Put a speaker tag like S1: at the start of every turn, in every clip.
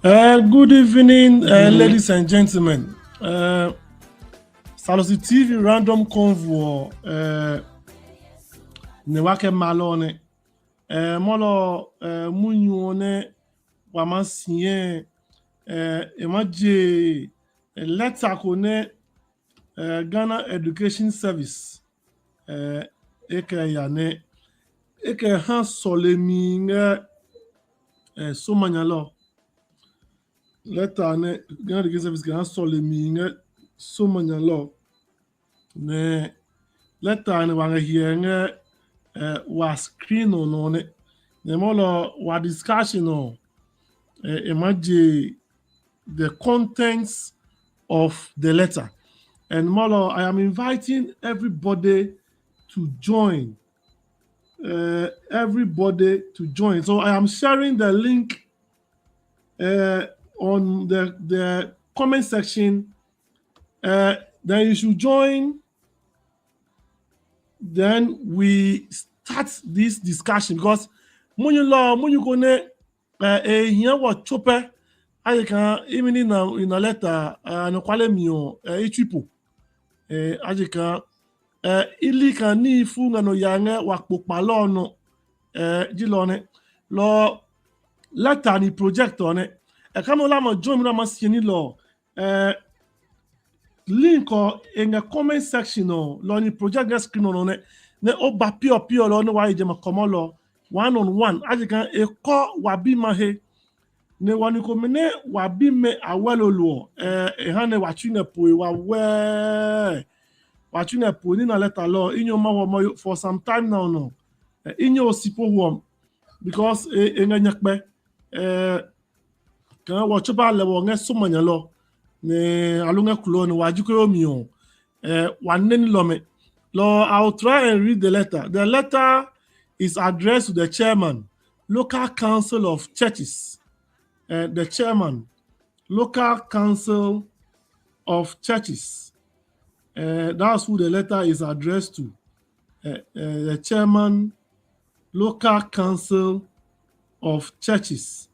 S1: Good evening, ladies and gentlemen. Salusi TV Random Convo ne wake malone. Molo munyone wamansiye emaje letter kone Ghana Education Service eke yane eke han soleminge somanyalo. Letter ne Ghana Education Service ke han soleminge somanyalo. Ne letter ne wanga hienge wa screen no ne molo wa discussion no imagine the contents of the letter. And Molo, I am inviting everybody to join. Everybody to join. So I am sharing the link on the comment section. Then you should join. Then we start this discussion because when you go ne here what chope I can even in a letter no kwale mio ichipo ajika ili kan ni funga no yange wakpokpa lo no jilone lo letter ni project on e kama la mo join na masieni lo link in the comment section no lo ni project get screen no ne oba pio lo no wa je ma komo lo one on one ajika e ko wabi mahe ne wani ko mene wabi me awelolo hane wachine po wa we wachine po ni na letter law inyo ma wo for some time now no inyo osipo wo because enganyakpe kan wo choba le wo nge somanya lo ne alunga kulo ni wajiko mi o wanen lo me lo I'll try and read the letter. The letter is addressed to the chairman, local council of churches. The chairman, local council of churches. That's who the letter is addressed to. The chairman, local council of churches.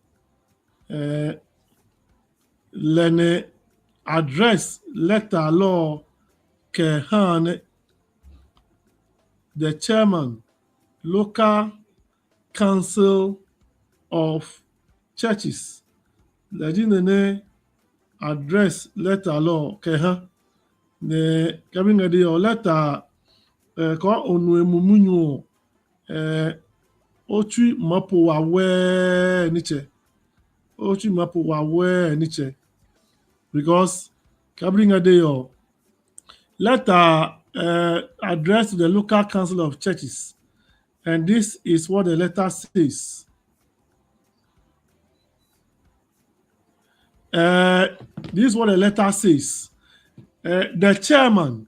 S1: Lene address letter law Kehan, the chairman, local council of churches. Lejine address letter law Kehan. Ne kabinga dio letter ko onu emumunyu ochi mapo wa we niche ochi mapo wa we niche because kabinga dio letter addressed to the local council of churches, and this is what the letter says. This is what the letter says. The chairman,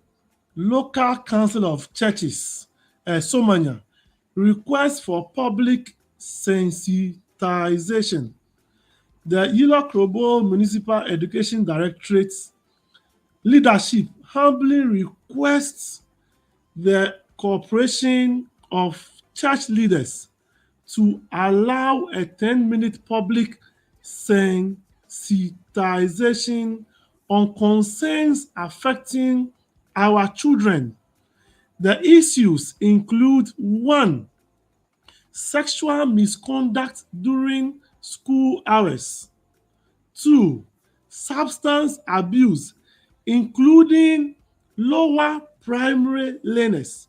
S1: local council of churches, Somanya, request for public sensitization. The Yilo Krobo Municipal Education Directorate's leadership humbly requests the cooperation of church leaders to allow a 10-minute public sensitization on concerns affecting our children. The issues include 1. Sexual misconduct during school hours. 2. Substance abuse, including lower primary learners.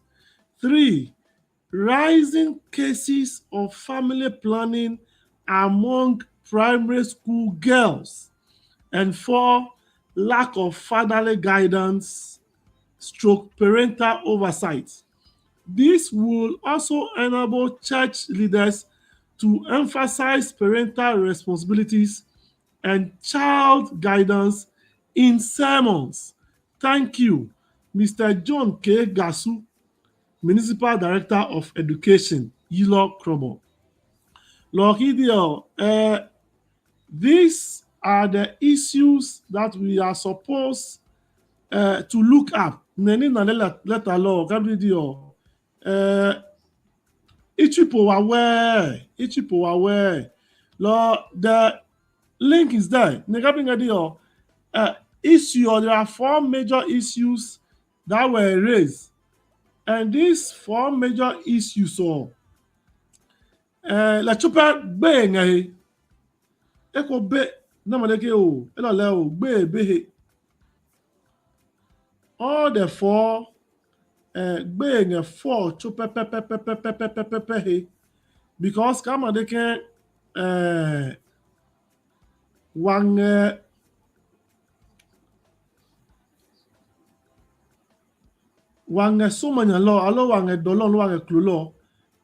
S1: 3. Rising cases of family planning among primary school girls. And 4. Lack of fatherly guidance / parental oversight. This will also enable church leaders to emphasize parental responsibilities and child guidance in sermons. Thank you, Mr. John K. Gasu, Municipal Director of Education, Yilo Krobo. Lord Gideon, these are the issues that we are supposed to look up. Neni na letter law, Gabriel, Ichipo aware, Lord, the link is there. Issue, there are 4 major issues that were raised. And these 4 major issues la chupa be ngai eko be na maleke o elo le o be all the 4 be ngai 4 chupa pe because kama de ke wang sumanya lo alo wang dolon lo wang klulo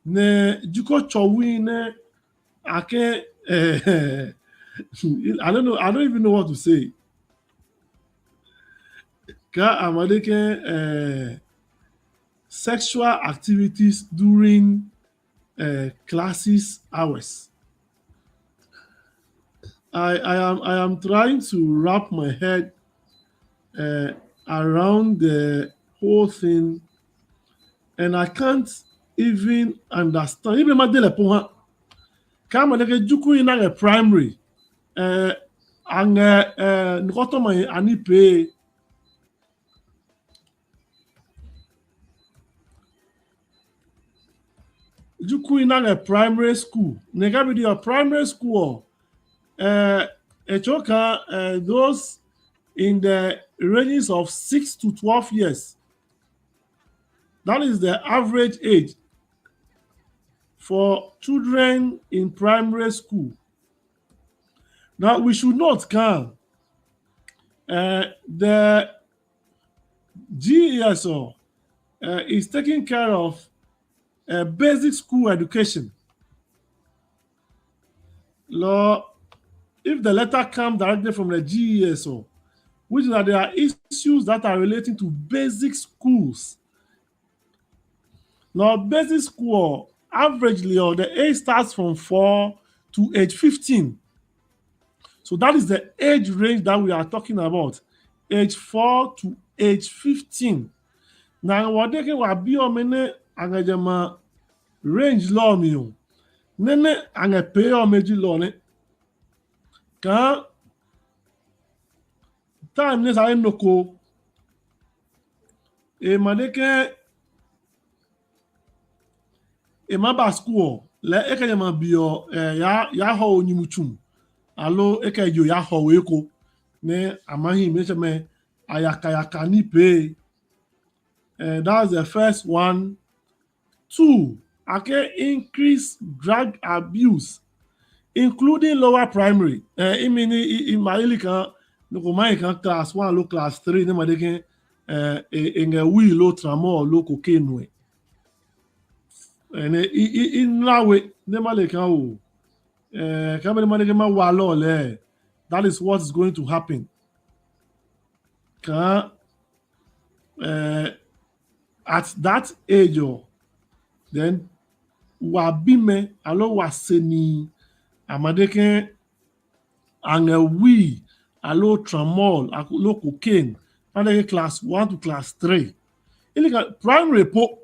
S1: ne juko chowi ne ake I don't even know what to say. Ka amadeke sexual activities during classes hours. I am trying to wrap my head around the whole thing, and I can't even understand. Even my dele point, come like juku in a primary, and nkoto ani pay. Juku in a primary school. Nega be your primary school. Those in the ranges of 6 to 12 years. That is the average age for children in primary school. Now, we should not count the GESO is taking care of basic school education. If the letter comes directly from the GESO, which is that there are issues that are relating to basic schools. Now, basic school, averagely, the age starts from 4 to age 15. So that is the age range that we are talking about, age 4 to age 15. Now, what they can be on angajama range law me. Nene anga pay or meji law ne. Ka time ne sa noko. E madeke e maba school le ekanyama bio ya ho onyimuchum. Alo ekejo ya ho weko ne amahi mecheme ayaka ni pay. That's the first one. 2, increase drug abuse, including lower primary. In my class 1, low class 3, ne madeke in a wheel low tramol low cocaine. And in that way, ne maleka that is what is going to happen. At that age, then wabime alo waseni amadeke angewi alo tramol alo cocaine and class 1 to class 3. Ilika primary po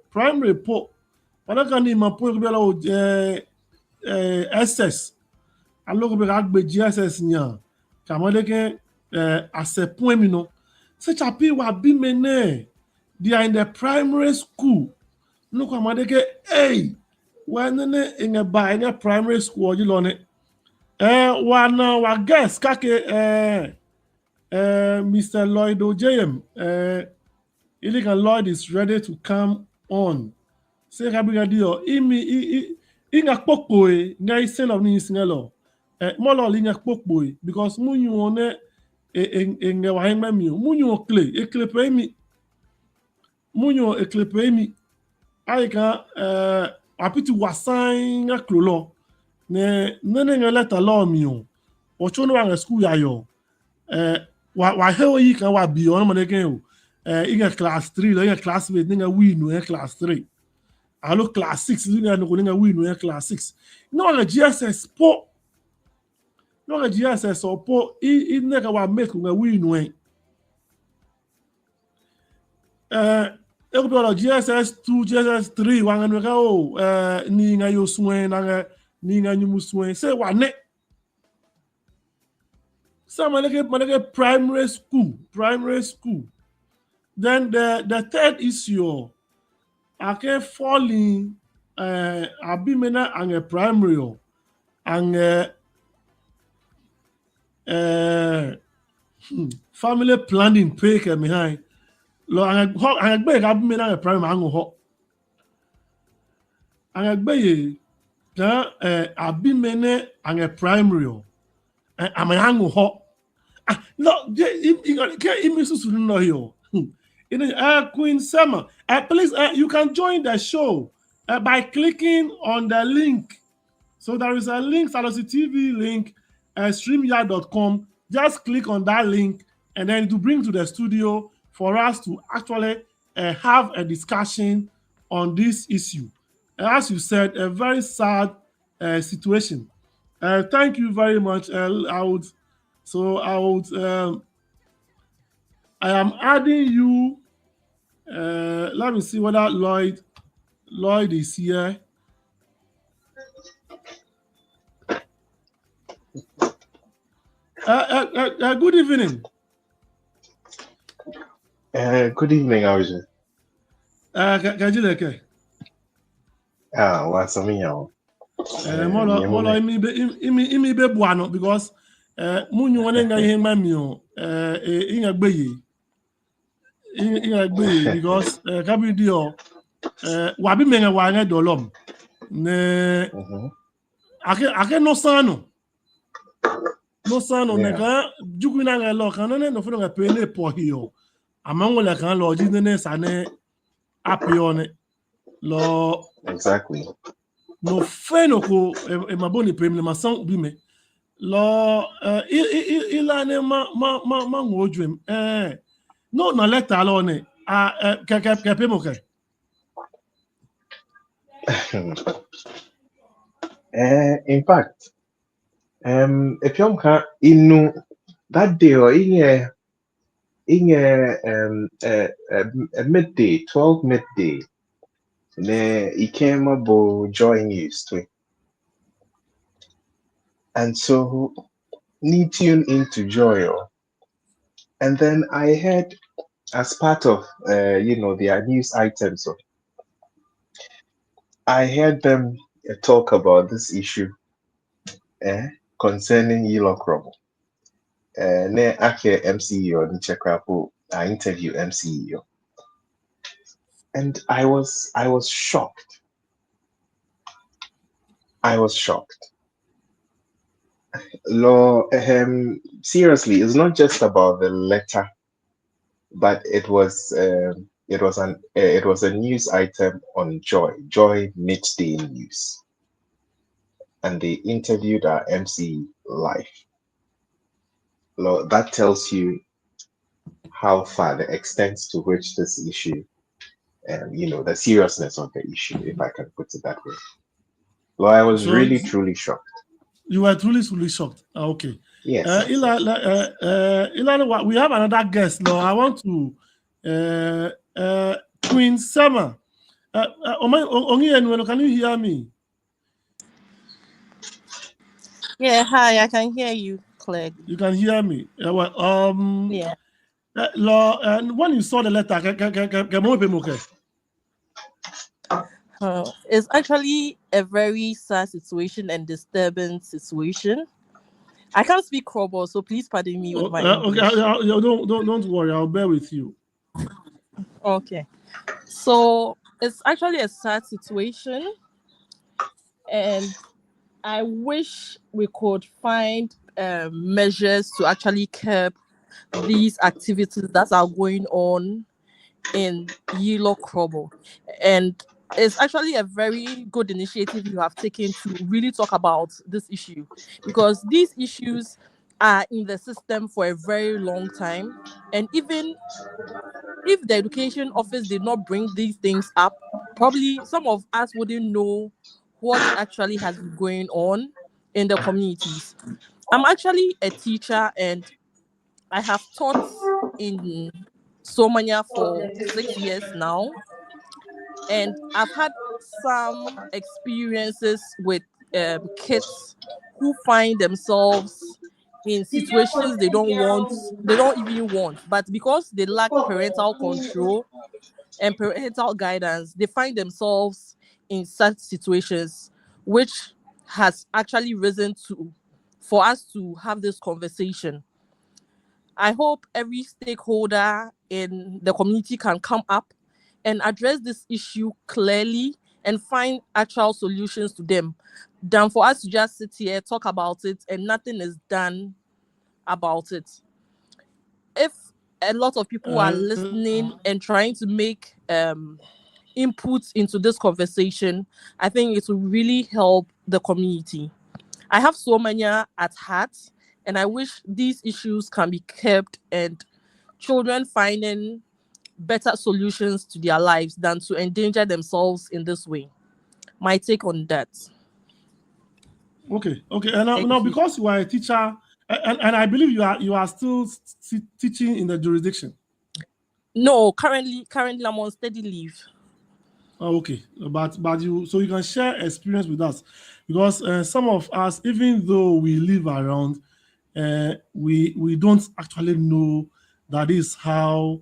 S1: padaka ni mapo SS alo be agbe GSS nya kamadeke asepo mi no se chapi wabime ne they are in the primary school. Look amadeke when in a primary school you learn it. One guess kake Mr. Lloyd OJM Illegal Lloyd is ready to come on. Say kabigadio inga pokboy nga isen of ni singelo molo linga pokboy because munyu one nge wahema mi munyu ekle mi munyu ekle mi aika apiti wasan nga klolo ne nene nga leta law mi o ochono wa school ya yo wa hewo yi kan wa bi on mo de o inga class 3 lo inga classmate ninga win no class 3 alo class 6 linga no ninga win no class 6 no la GSS po no la GSS o po I nega wa make nga win no Eko GSS 2, GSS 3, wanga ni nga yo swen, ni nga nyumu swen, se wane. Some manake primary school. Then the third issue, I can fall in abimena and a primary and family planning pay ke behind. Lo and agbe abimena a primary ango ho. And agbe ka abimene and a primary and my ango ho. No, no here. Queen Summer, please, you can join the show by clicking on the link. So there is a link, Sadosi TV link, streamyard.com. Just click on that link and then to bring to the studio for us to actually have a discussion on this issue. As you said, a very sad situation. Thank you very much. I am adding you. Let me see whether Lloyd is here. Good evening.
S2: Good evening, how is it?
S1: Kajileke.
S2: What's up, y'all?
S1: Molo imi be buano because munyu wane nga ihe mami o inga gbeye because kabidi o wabi menga wange dolom ne ake no sano ne ka juku na nga lo kan ne no fo nga pe ne po hiyo amango la kan lo ji ne sane apione lo
S2: exactly
S1: no feno ko e maboni premier masan bi me lo ilane ma ngojwem no na letter lo ne ke pe mo ke
S2: in fact if you can inu that day or in midday 12 midday ne he came about joy news too, and so need tune into joy, and then I heard as part of their news items, so I heard them talk about this issue concerning Yellow Crumble. Ne ake MCEO ni chekrapo I interview MCEO, and I was shocked. Seriously, it's not just about the letter, but it was a news item on Joy Midday News, and they interviewed our MC live. That tells you how far the extent to which this issue, the seriousness of the issue, if I can put it that way. I was really truly shocked.
S1: You were truly shocked. Okay.
S2: Yes.
S1: Ilana, we have another guest. No, I want to Queen Summer. Can you hear me?
S3: Yeah, hi, I can hear you, Clegg.
S1: You can hear me.
S3: Yeah.
S1: And when you saw the letter,
S3: it's actually a very sad situation and disturbing situation. I can't speak Krobo, so please pardon me with my English.
S1: Okay, don't worry, I'll bear with you.
S3: Okay, so it's actually a sad situation, and I wish we could find measures to actually curb these activities that are going on in Yellow Krobo. And it's actually a very good initiative you have taken to really talk about this issue, because these issues are in the system for a very long time, and even if the education office did not bring these things up, probably some of us wouldn't know what actually has been going on in the communities. I'm actually a teacher, and I have taught in Somania for 6 years now, and I've had some experiences with kids who find themselves in situations they don't even want, but because they lack parental control and parental guidance, they find themselves in such situations, which has actually risen to for us to have this conversation. I hope every stakeholder in the community can come up and address this issue clearly and find actual solutions to them, than for us to just sit here, talk about it, and nothing is done about it. If a lot of people are
S1: Uh,
S3: listening and trying to make input into this conversation, I think it will really help the community. I have so many at heart, and I wish these issues can be kept and children finding better solutions to their lives than to endanger themselves in this way. My take on that.
S1: okay. And now
S3: Thank you.
S1: because you are a teacher, and I believe you are still teaching in the jurisdiction.
S3: No, currently I'm on steady leave.
S1: Oh, okay, but you can share experience with us, because some of us, even though we live around, we don't actually know that is how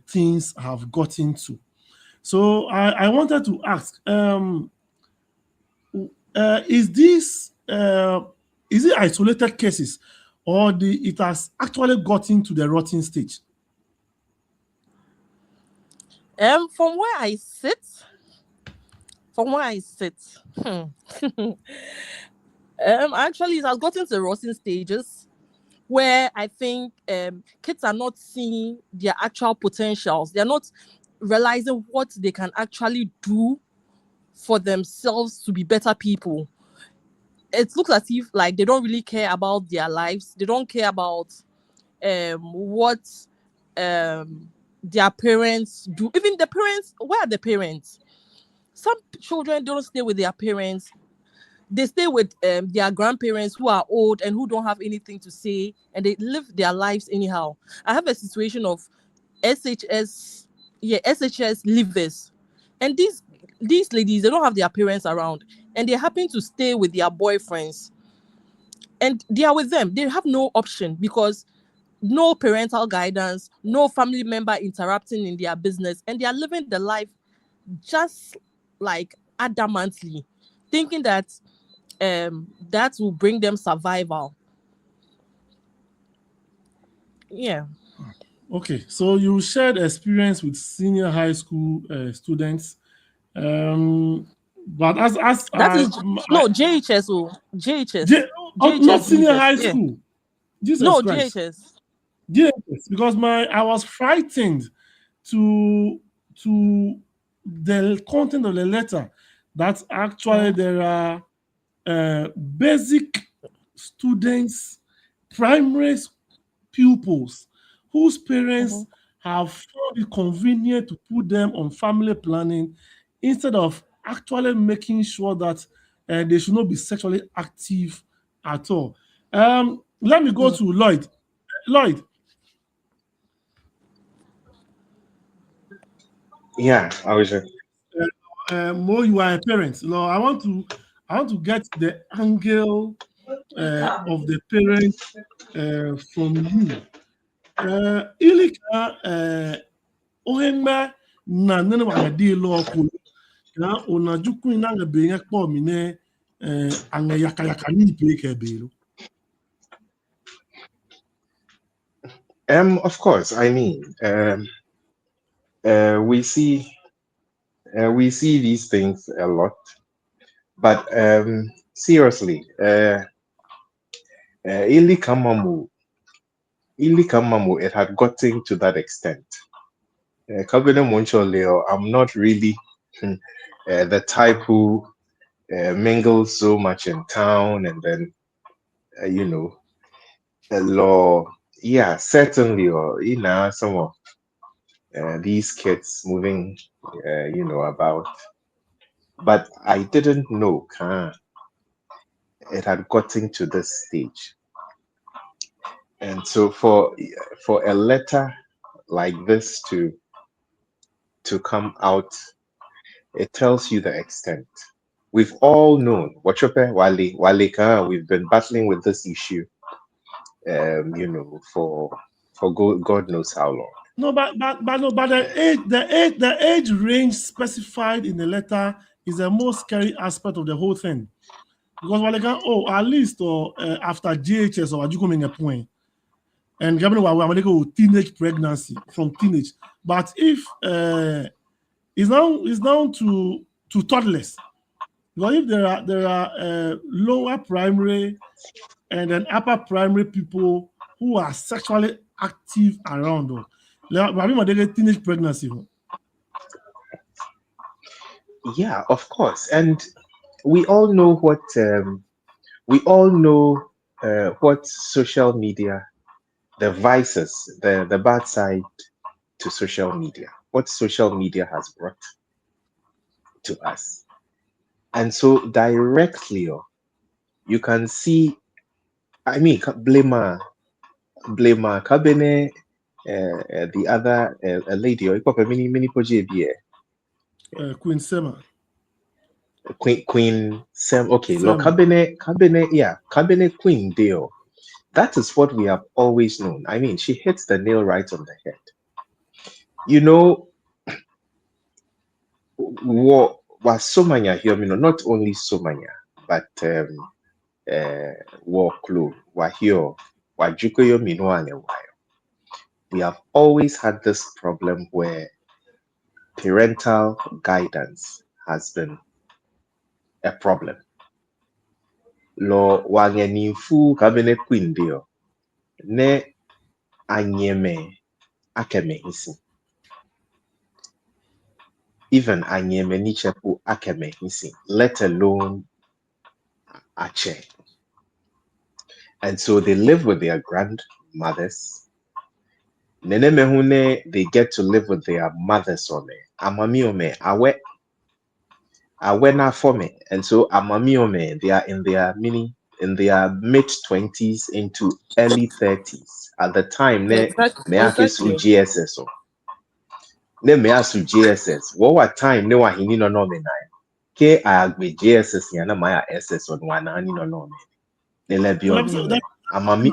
S1: things have gotten to. So I wanted to ask, is this is it isolated cases, or it has actually gotten to the rotting stage?
S3: From where I sit, from where I sit, hmm. Actually, it has gotten to rotting stages where I think kids are not seeing their actual potentials. They're not realizing what they can actually do for themselves to be better people. It looks as if like they don't really care about their lives. They don't care about what their parents do. Even the parents, where are the parents? Some children don't stay with their parents. They stay with their grandparents who are old and who don't have anything to say, and they live their lives anyhow. I have a situation of SHS, yeah, SHS livers, and these ladies, they don't have their parents around, and they happen to stay with their boyfriends, and they are with them. They have no option because no parental guidance, no family member interrupting in their business, and they are living the life just like adamantly, thinking that that will bring them survival. Yeah.
S1: Okay, so you shared experience with senior high school students, um, but as
S3: That is
S1: I
S3: no JHS. Oh, JHS.
S1: J- not
S3: JHS
S1: senior
S3: leavers.
S1: high
S3: Yeah.
S1: school. Jesus
S3: No
S1: Christ.
S3: JHS.
S1: Yes, because I was frightened to the content of the letter, that actually
S3: Mm,
S1: there are basic students, primary pupils whose
S3: mhm.
S1: parents have found it convenient to put them on family planning instead of actually making sure that they should not be sexually active at all. Let me go
S3: Mm.
S1: to Lloyd. Lloyd,
S2: Yeah, I was.
S1: Mo, you are a parent. No, I want to get the angle of the parent from you. Ilika ohengba na nene wanga di lo ku na ona juku na nga be nga kpo mi ne anga yaka yaka ni pe ke be lo.
S2: Of course. I mean, uh, we see we see these things a lot, but seriously, Ili Kamamu, it had gotten to that extent. Kabine Moncho, I'm not really the type who mingles so much in town, and then you know, the law. Yeah, certainly, or some of these kids moving, about. But I didn't know it had gotten to this stage. And so for a letter like this to come out, it tells you the extent. We've all known, Wachope, Wale, Wale Ka, we've been battling with this issue for God knows how long.
S1: No, but the age range specified in the letter is the most scary aspect of the whole thing. Because while they can, at least after GHS or Ajukoming a point, and given why we go teenage pregnancy from teenage. But if it's down to toddlers, because if there are lower primary and then upper primary people who are sexually active around, they get teenage pregnancy.
S2: Yeah, of course, and we all know what social media, the vices, the bad side to social media, what social media has brought to us. And so directly, you can see, I mean, blame Kabene, the other a lady, or mini project,
S1: Queen Sema.
S2: Queen Sam. Okay, look,
S1: Sema.
S2: Cabinet Queen deal. That is what we have always known. I mean, she hits the nail right on the head. You know, what was Somanya here? Not only Somanya, but war clue, wa here, wa Jukoyo Minoane while. We have always had this problem where parental guidance has been a problem. Lo wangenifu Cabinet Queen deal. Ne anyeme akeme hisi. Even anyeme nichepu akeme hisi, let alone ache. And so they live with their grandmothers. Nene mehune, they get to live with their mothers ome. Amami ome, awe na for me. And so amami ome, they are in their mid-20s into early 30s. At the time, ne meake su
S3: Exactly.
S2: GSS. Ne me asu JSS. What time ne wa hini no no me na. Ke agbe JSS ya na maya SS on wa na hani no no me. Ne le bi omi me. Amami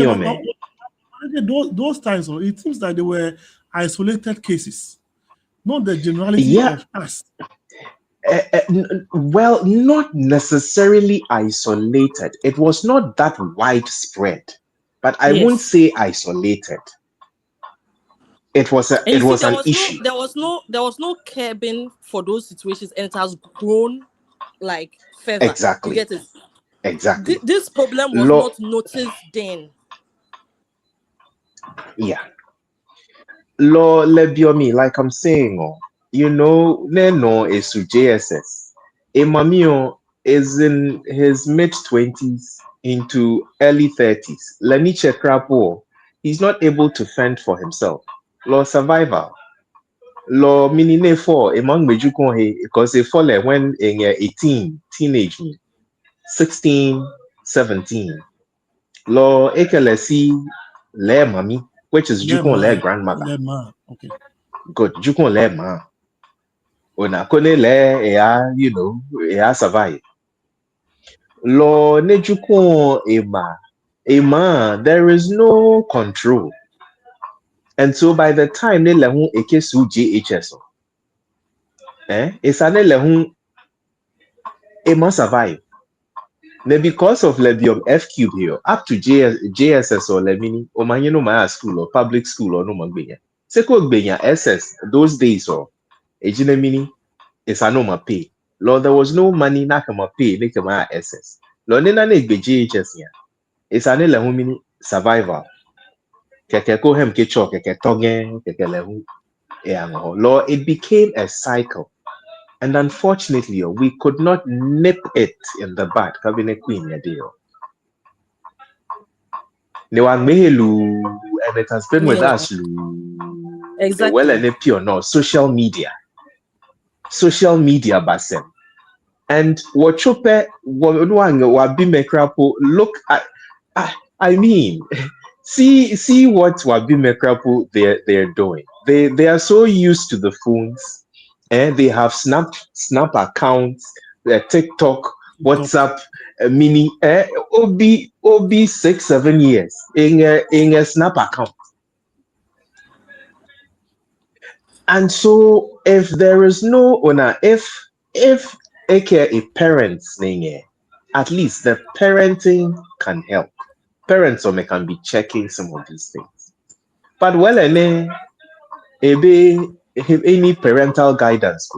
S2: o me.
S1: Those times, it seems like they were isolated cases, not the generality
S2: Yeah.
S1: of us.
S2: Well, not necessarily isolated. It was not that widespread, but I won't
S3: Yes.
S2: say isolated. It was
S3: And you see,
S2: an issue.
S3: there was no cabin for those situations, and it has grown like further. You
S2: Exactly.
S3: get it?
S2: Exactly.
S3: This problem was
S2: Law.
S3: not noticed then.
S2: Yeah. Law lebiomi, like I'm saying, Neno is to JSS. Emamio is in his mid-20s into early 30s. Leniche Krapo, he's not able to fend for himself. Law survival. Law minine for among Mejukonhe, because they fall when in 18, teenage me, 16, 17. Law ekelesi le mami, which is Jukon le grandmother.
S1: Okay.
S2: Good. Jukon le ma. Ona kone le ea survive. Lo ne jukon ema, there is no control. And so by the time ne lehun ekesu JHS, esa ne lehun ema survive. Ne because of lebium F cube here, up to JSS or lemini, o manyeno maya school or public school or no magbenya. Seko gbenya SS those days or ejinemini. It's a normal pay. Lord, there was no money na kama pay, na kama SS. Lord, nina na igbe GHS ya. It's a nila humini survival. Keke ko hem kecho, keke tongen, keke lehu. Lord, it became a cycle. And unfortunately, we could not nip it in the bud. Kabine queen ya deal. Ne wa mehelu, and it has been with
S3: Yeah.
S2: us,
S3: Exactly.
S2: well and pure no, social media. Social media basem. And what chope wabime crapo look at I mean see what wabime crapo they're doing. They are so used to the phones and they have snap accounts, TikTok, WhatsApp mini obi 6-7 years in a snap account. And so if there is no owner, if a parent's name, at least the parenting can help. Parents or can be checking some of these things. But well, any parental guidance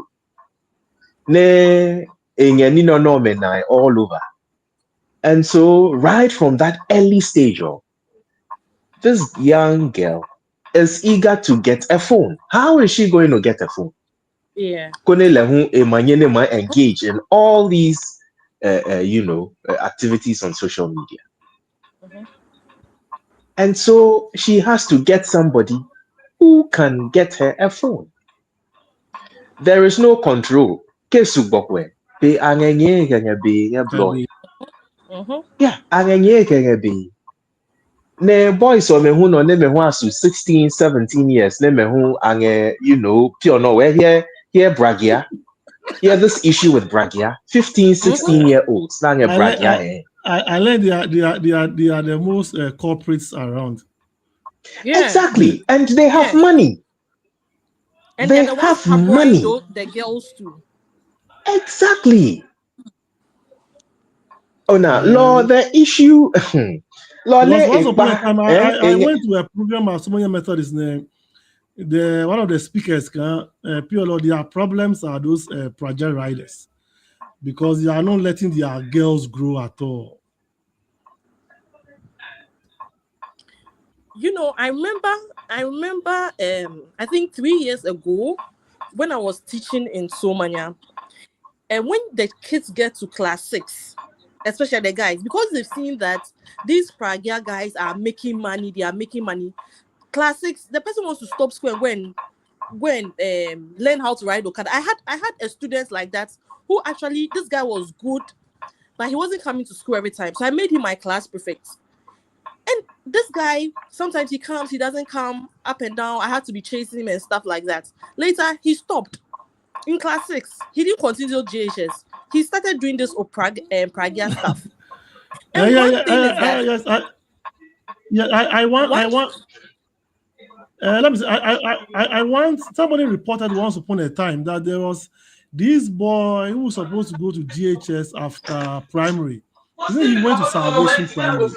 S2: ne all over. And so right from that early stage, this young girl is eager to get a phone. How is she going to get a phone?
S3: Yeah.
S2: Engage in all these activities on social media.
S3: Mhm.
S2: And so she has to get somebody who can get her a phone. There is no control. Kesubokwe. Be angenye be blood.
S3: Mhm.
S2: Yeah, angenye be. Ne boys or me who no ne me who asu 16, 17 years, ne me who pure no where here bragia. Yeah, this issue with bragia. 15, 16-year-olds. Nang bragia.
S1: I learned they are the most corporates around.
S3: Yeah.
S2: Exactly. And they have money.
S3: And
S2: They
S3: they're the ones
S2: have money.
S3: the girls too.
S2: Exactly. Oh, now, Lord, the issue. Lord,
S1: Because once upon a time, I went to a program at Somalia Methodist name. One of the speakers, pure their problems are those project riders, because they are not letting their girls grow at all.
S3: I remember I think 3 years ago when I was teaching in Somania, and when the kids get to class 6, especially the guys, because they've seen that these Pragia guys are making money, class 6, the person wants to stop school and learn how to ride Okada. I had a student like that who actually, this guy was good, but he wasn't coming to school every time, so I made him my class prefect. And this guy, sometimes he comes, he doesn't come, up and down. I had to be chasing him and stuff like that. Later, he stopped. In class 6, he didn't continue GHS. He started doing this Pragia stuff. And
S1: I want. Let me say, I want. Somebody reported once upon a time that there was this boy who was supposed to go to GHS after primary. He went to Salvation Primary,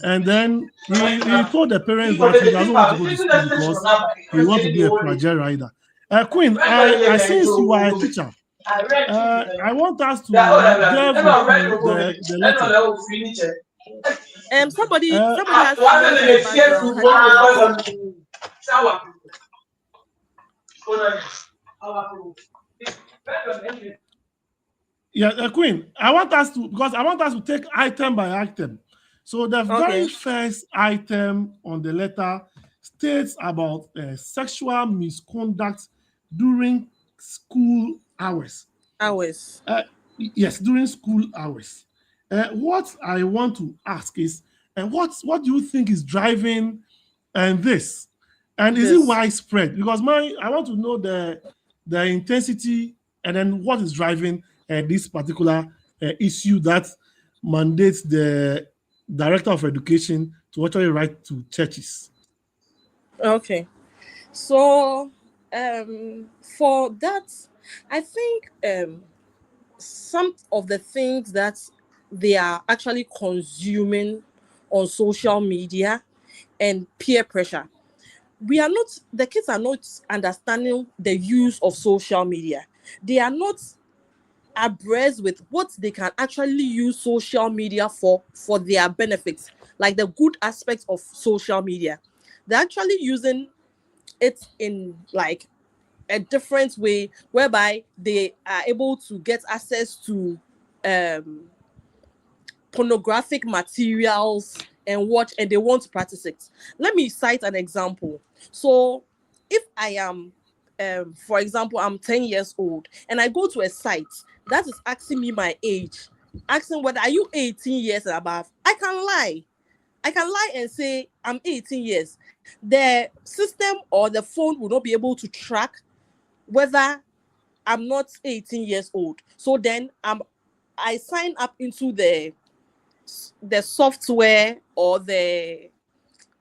S1: and then he told the parents that he doesn't want to go to school because he wants to be a project rider. Queen, I since you are a teacher, I want us to delve into the letter.
S3: Somebody has noise in the background.
S1: Yeah, Queen, I want us to take item by item. So the very first item on the letter states about sexual misconduct during school hours. Yes, during school hours. What I want to ask is, what do you think is driving this? And is it widespread? Because I want to know the intensity and then what is driving this particular issue that mandates the Director of Education to actually write to churches.
S3: Okay. So for that, I think some of the things that they are actually consuming on social media and peer pressure. The kids are not understanding the use of social media. They are not abreast with what they can actually use social media for their benefits, like the good aspects of social media. They're actually using it in like a different way, whereby they are able to get access to pornographic materials and watch, and they want to practice it. Let me cite an example. So if I am for example, I'm 10 years old and I go to a site that is asking me my age, asking whether are you 18 years and above, I can lie and say I'm 18 years. The system or the phone will not be able to track whether I'm not 18 years old. So then I'm I sign up into the software or the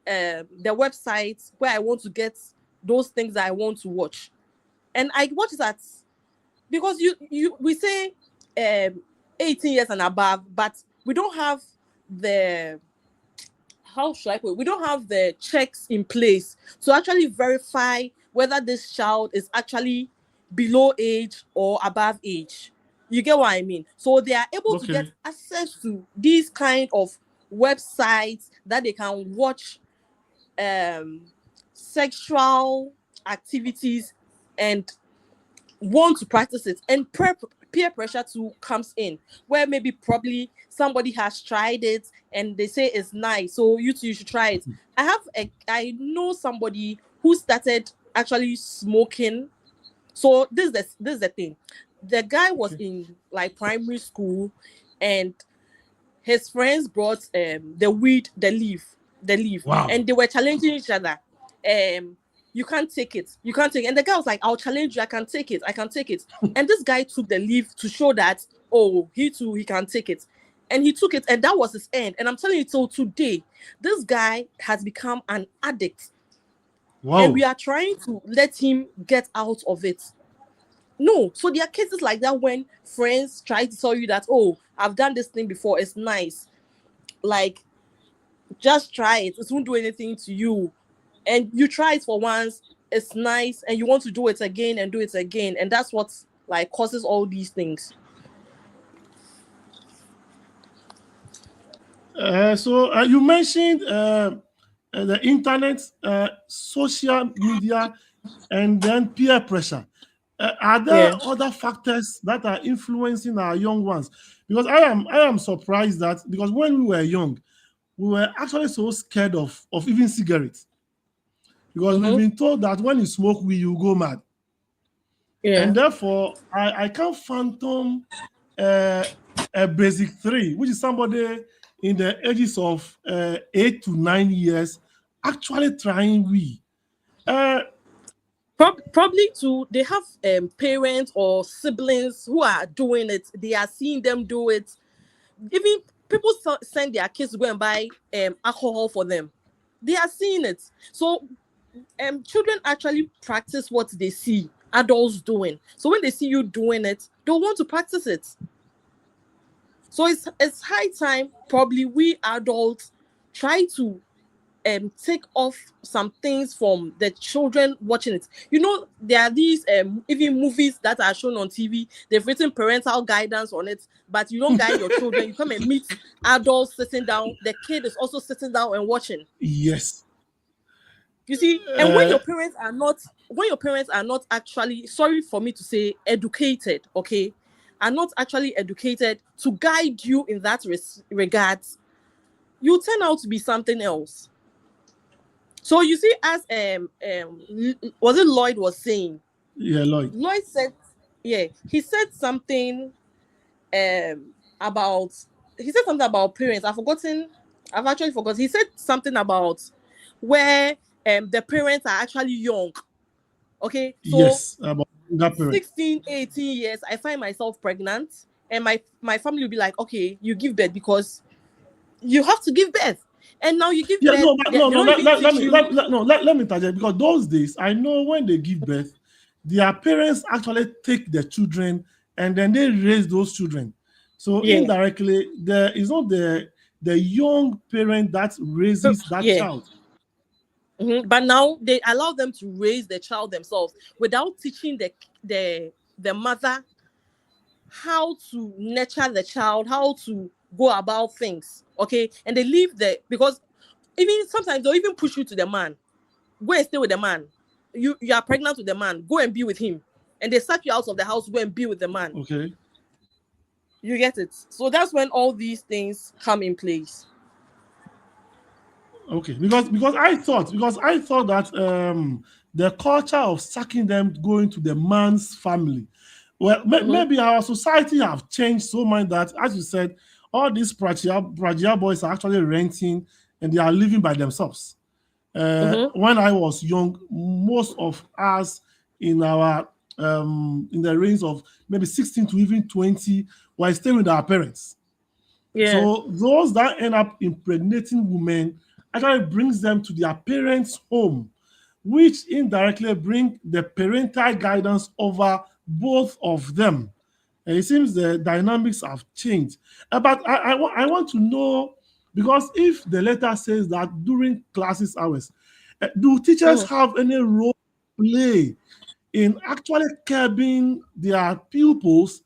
S3: website where I want to get those things that I want to watch, and I watch that because we say 18 years and above, but we don't have the, how should I put it? We don't have the checks in place to actually verify whether this child is actually below age or above age. You get what I mean? So they are able to get access to these kind of websites that they can watch sexual activities and want to practice it, and peer pressure too comes in, where maybe probably somebody has tried it and they say it's nice, so you too, you should try it. I know somebody who started actually smoking. So this is the thing. The guy was in like primary school, and his friends brought the weed, the leaf,
S1: Wow.
S3: and they were challenging each other. You can't take it. You can't take it. And the guy was like, I'll challenge you. I can take it. I can take it. And this guy took the leaf to show that, oh, he too, he can take it. And he took it, and that was his end. And I'm telling you, till today, this guy has become an addict.
S1: Wow.
S3: And we are trying to let him get out of it. No. So there are cases like that when friends try to tell you that, oh, I've done this thing before. It's nice. Like, just try it. It won't do anything to you. And you try it for once, it's nice, and you want to do it again and do it again, and that's what like causes all these things.
S1: So you mentioned the internet, social media, and then peer pressure. Are there other factors that are influencing our young ones? Because I am surprised that, because when we were young, we were actually so scared of even cigarettes. Because we've been told that when you smoke weed, you go mad. And therefore, I can't fathom a basic 3, which is somebody in the ages of 8 to 9 years actually trying weed.
S3: Probably too, they have parents or siblings who are doing it. They are seeing them do it. Even people send their kids to go and buy alcohol for them. They are seeing it. So children actually practice what they see adults doing. So when they see you doing it, they'll want to practice it. So it's high time probably we adults try to take off some things from the children watching it. You know, there are these even movies that are shown on TV. They've written parental guidance on it, but you don't guide your children. You come and meet adults sitting down. The kid is also sitting down and watching.
S1: Yes.
S3: You see, and when your parents are not actually, sorry for me to say, educated, okay, are not actually educated to guide you in that regard, you turn out to be something else. So you see, as was it Lloyd was saying?
S1: Yeah, Lloyd.
S3: Lloyd said, he said something about parents. I've actually forgotten. He said something about where the parents are actually young. Okay, so
S1: yes, about that parent.
S3: 16, 18 years, I find myself pregnant, and my family will be like, okay, you give birth because you have to give birth. And now you give birth.
S1: Let me interject, because those days, I know when they give birth, their parents actually take the children and then they raise those children. So indirectly, there is not the young parent that raises that child.
S3: But now they allow them to raise the child themselves without teaching the mother how to nurture the child, how to go about things. Okay, and they leave because even sometimes they'll even push you to the man. Go and stay with the man. You are pregnant with the man. Go and be with him. And they sack you out of the house. Go and be with the man.
S1: Okay.
S3: You get it. So that's when all these things come in place.
S1: Okay, because I thought that the culture of sacking them going to the man's family, well, maybe our society have changed so much that, as you said, all these Prajia boys are actually renting and they are living by themselves. When I was young, most of us in our in the range of maybe 16 to even 20, while staying with our parents.
S3: Yeah.
S1: So those that end up impregnating women actually brings them to their parents' home, which indirectly bring the parental guidance over both of them. And it seems the dynamics have changed. But I want to know, because if the letter says that during classes hours, do teachers have any role to play in actually curbing their pupils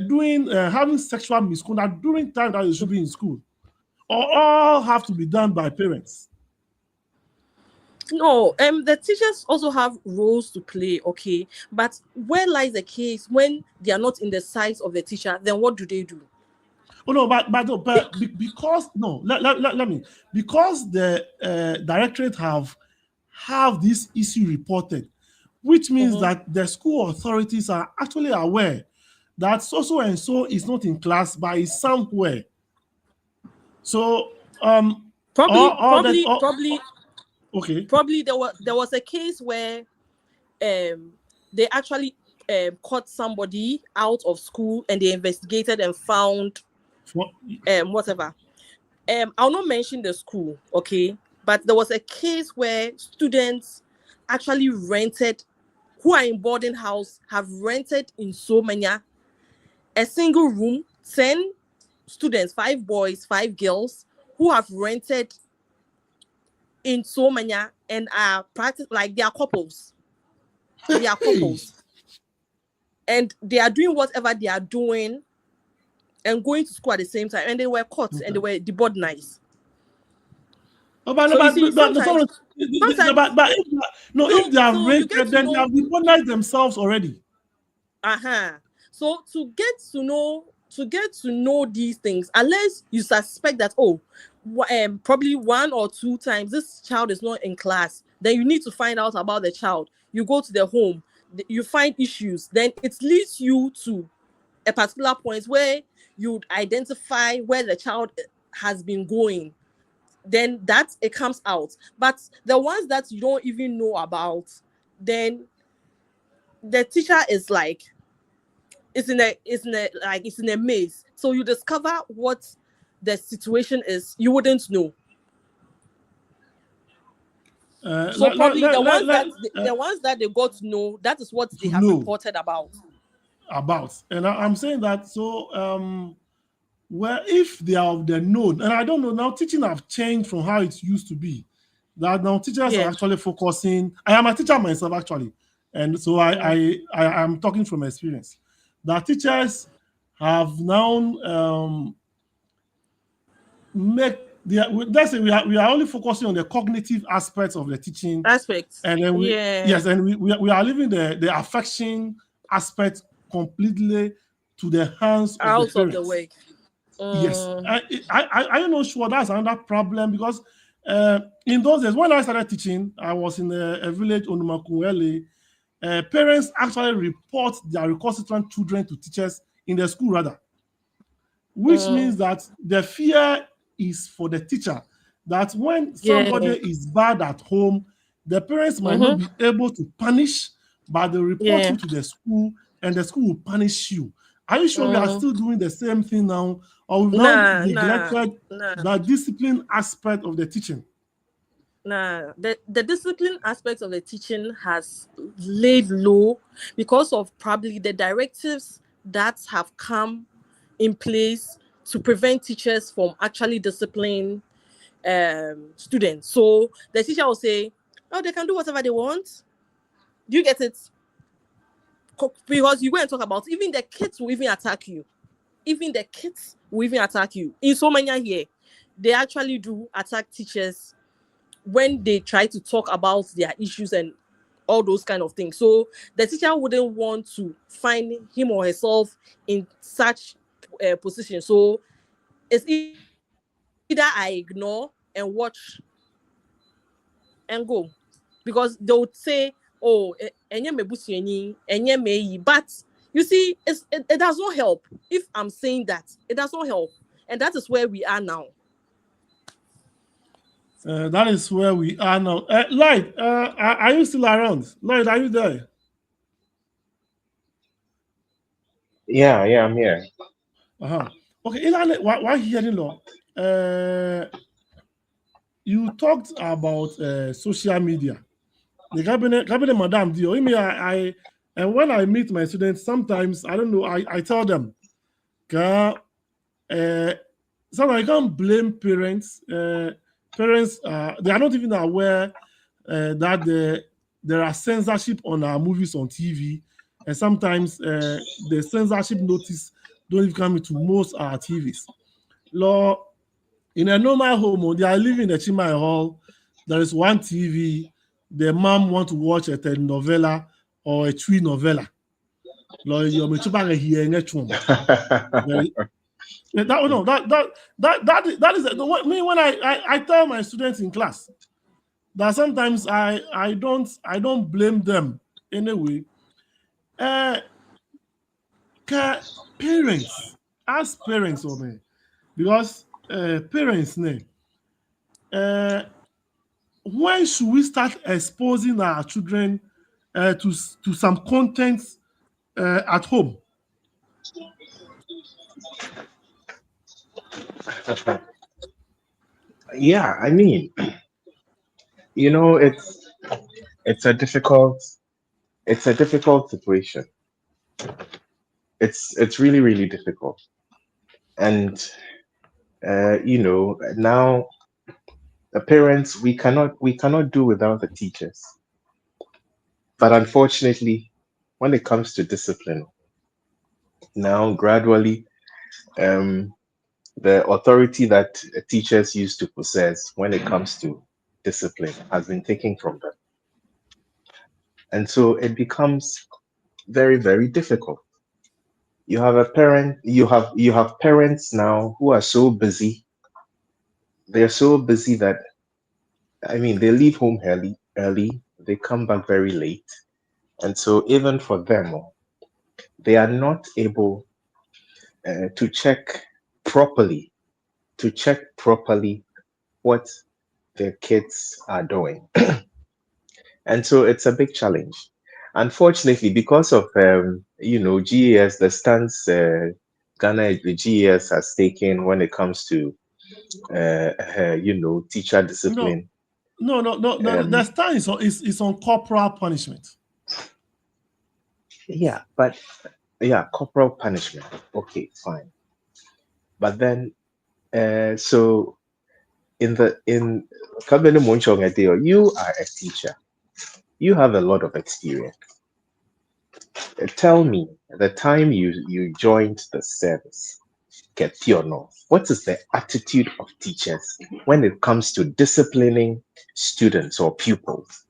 S1: doing having sexual misconduct during time that they should be in school, or all have to be done by parents?
S3: No, the teachers also have roles to play, okay. But where lies the case when they are not in the sight of the teacher? Then what do they do?
S1: Oh no, because no, let me, because the directorate have this issue reported, which means that the school authorities are actually aware that so and so is not in class but is somewhere. So
S3: Probably,
S1: all that okay.
S3: probably there was a case where they actually caught somebody out of school and they investigated and found whatever. I'll not mention the school, okay, but there was a case where students actually rented, who are in boarding house, have rented in Somanya a single room, 10 students, 5 boys, 5 girls, who have rented in Somanya and are practice like they are couples. They are couples. And they are doing whatever they are doing and going to school at the same time. And they were caught and they were deboardized.
S1: Oh, but,
S3: So
S1: but,
S3: you see,
S1: but,
S3: sometimes
S1: if they have rented, then they have deboardized themselves already.
S3: So to get to know these things, unless you suspect that probably 1 or 2 times this child is not in class, then you need to find out about the child. You go to the home, you find issues, then it leads you to a particular point where you identify where the child has been going. Then that it comes out. But the ones that you don't even know about, then the teacher is like, it's in a maze. So you discover what the situation is, you wouldn't know. So probably the ones that they got to know, that is what they have reported about.
S1: And I'm saying that, so well, if they are of the known, and I don't know, now teaching have changed from how it used to be. That now teachers are actually focusing. I am a teacher myself, actually, and so I am talking from experience. That teachers have now let's say we are only focusing on the cognitive aspects of the teaching
S3: aspects,
S1: and then we are leaving the affection aspect completely to the hands of
S3: out
S1: the parents.
S3: Of the way.
S1: Yes, I'm not sure that's another problem, because in those days when I started teaching, I was in a village, Onumakunwele. Parents actually report their recalcitrant children to teachers in the school, rather, which means that the fear is for the teacher that when somebody is bad at home, the parents might not be able to punish, but they report you to the school and the school will punish you. Are you sure we are still doing the same thing now, or we've now neglected the discipline aspect of the teaching?
S3: The discipline aspect of the teaching has laid low because of probably the directives that have come in place to prevent teachers from actually disciplining students. So the teacher will say, oh, they can do whatever they want. Do you get it? Because you go and talk about, even the kids will even attack you. Even the kids will even attack you. In Somanya here, they actually do attack teachers when they try to talk about their issues and all those kind of things. So the teacher wouldn't want to find him or herself in such a position. So it's either I ignore and watch and go, because they would say, oh, but you see, it does not help. If I'm saying that, it does not help, and that is where we are now.
S1: That is where we are now. Lloyd, are you still around? Lloyd, are you there?
S2: Yeah, I'm here.
S1: Okay, Ilan, why hearing law? You talked about social media. The cabinet madam deal. And when I meet my students, sometimes I don't know, I tell them, sometimes I can't blame parents. Parents, they are not even aware that there are censorship on our movies on TV, and sometimes the censorship notice don't even come into most our TVs. Law, in a normal home, they are living in a Chimai hall. There is one TV. The mom want to watch a telenovela or a tree novela. Law, you're here in a chum. That no, that is me when I tell my students in class that sometimes I don't blame them anyway. Parents, ask parents or me, because parents name. When should we start exposing our children to some content at home?
S2: Yeah, I mean, it's a difficult situation. It's really really difficult, and now the parents, we cannot do without the teachers. But unfortunately, when it comes to discipline, now gradually, um, the authority that teachers used to possess when it comes to discipline has been taken from them, and so it becomes very very difficult. You have parents now who are so busy. They're so busy that, I mean, they leave home early, they come back very late, and so even for them, they are not able to check properly what their kids are doing. And so it's a big challenge. Unfortunately, because of GES, the stance the GES has taken when it comes to teacher
S1: No,
S2: discipline.
S1: no. The
S2: Um,
S1: stand is on corporal punishment.
S2: yeah, but yeah, corporal punishment. Okay, fine. But then, so in Kabene Monchong Adeo, you are a teacher. You have a lot of experience. Tell me the time you joined the service. Ketiono, what is the attitude of teachers when it comes to disciplining students or pupils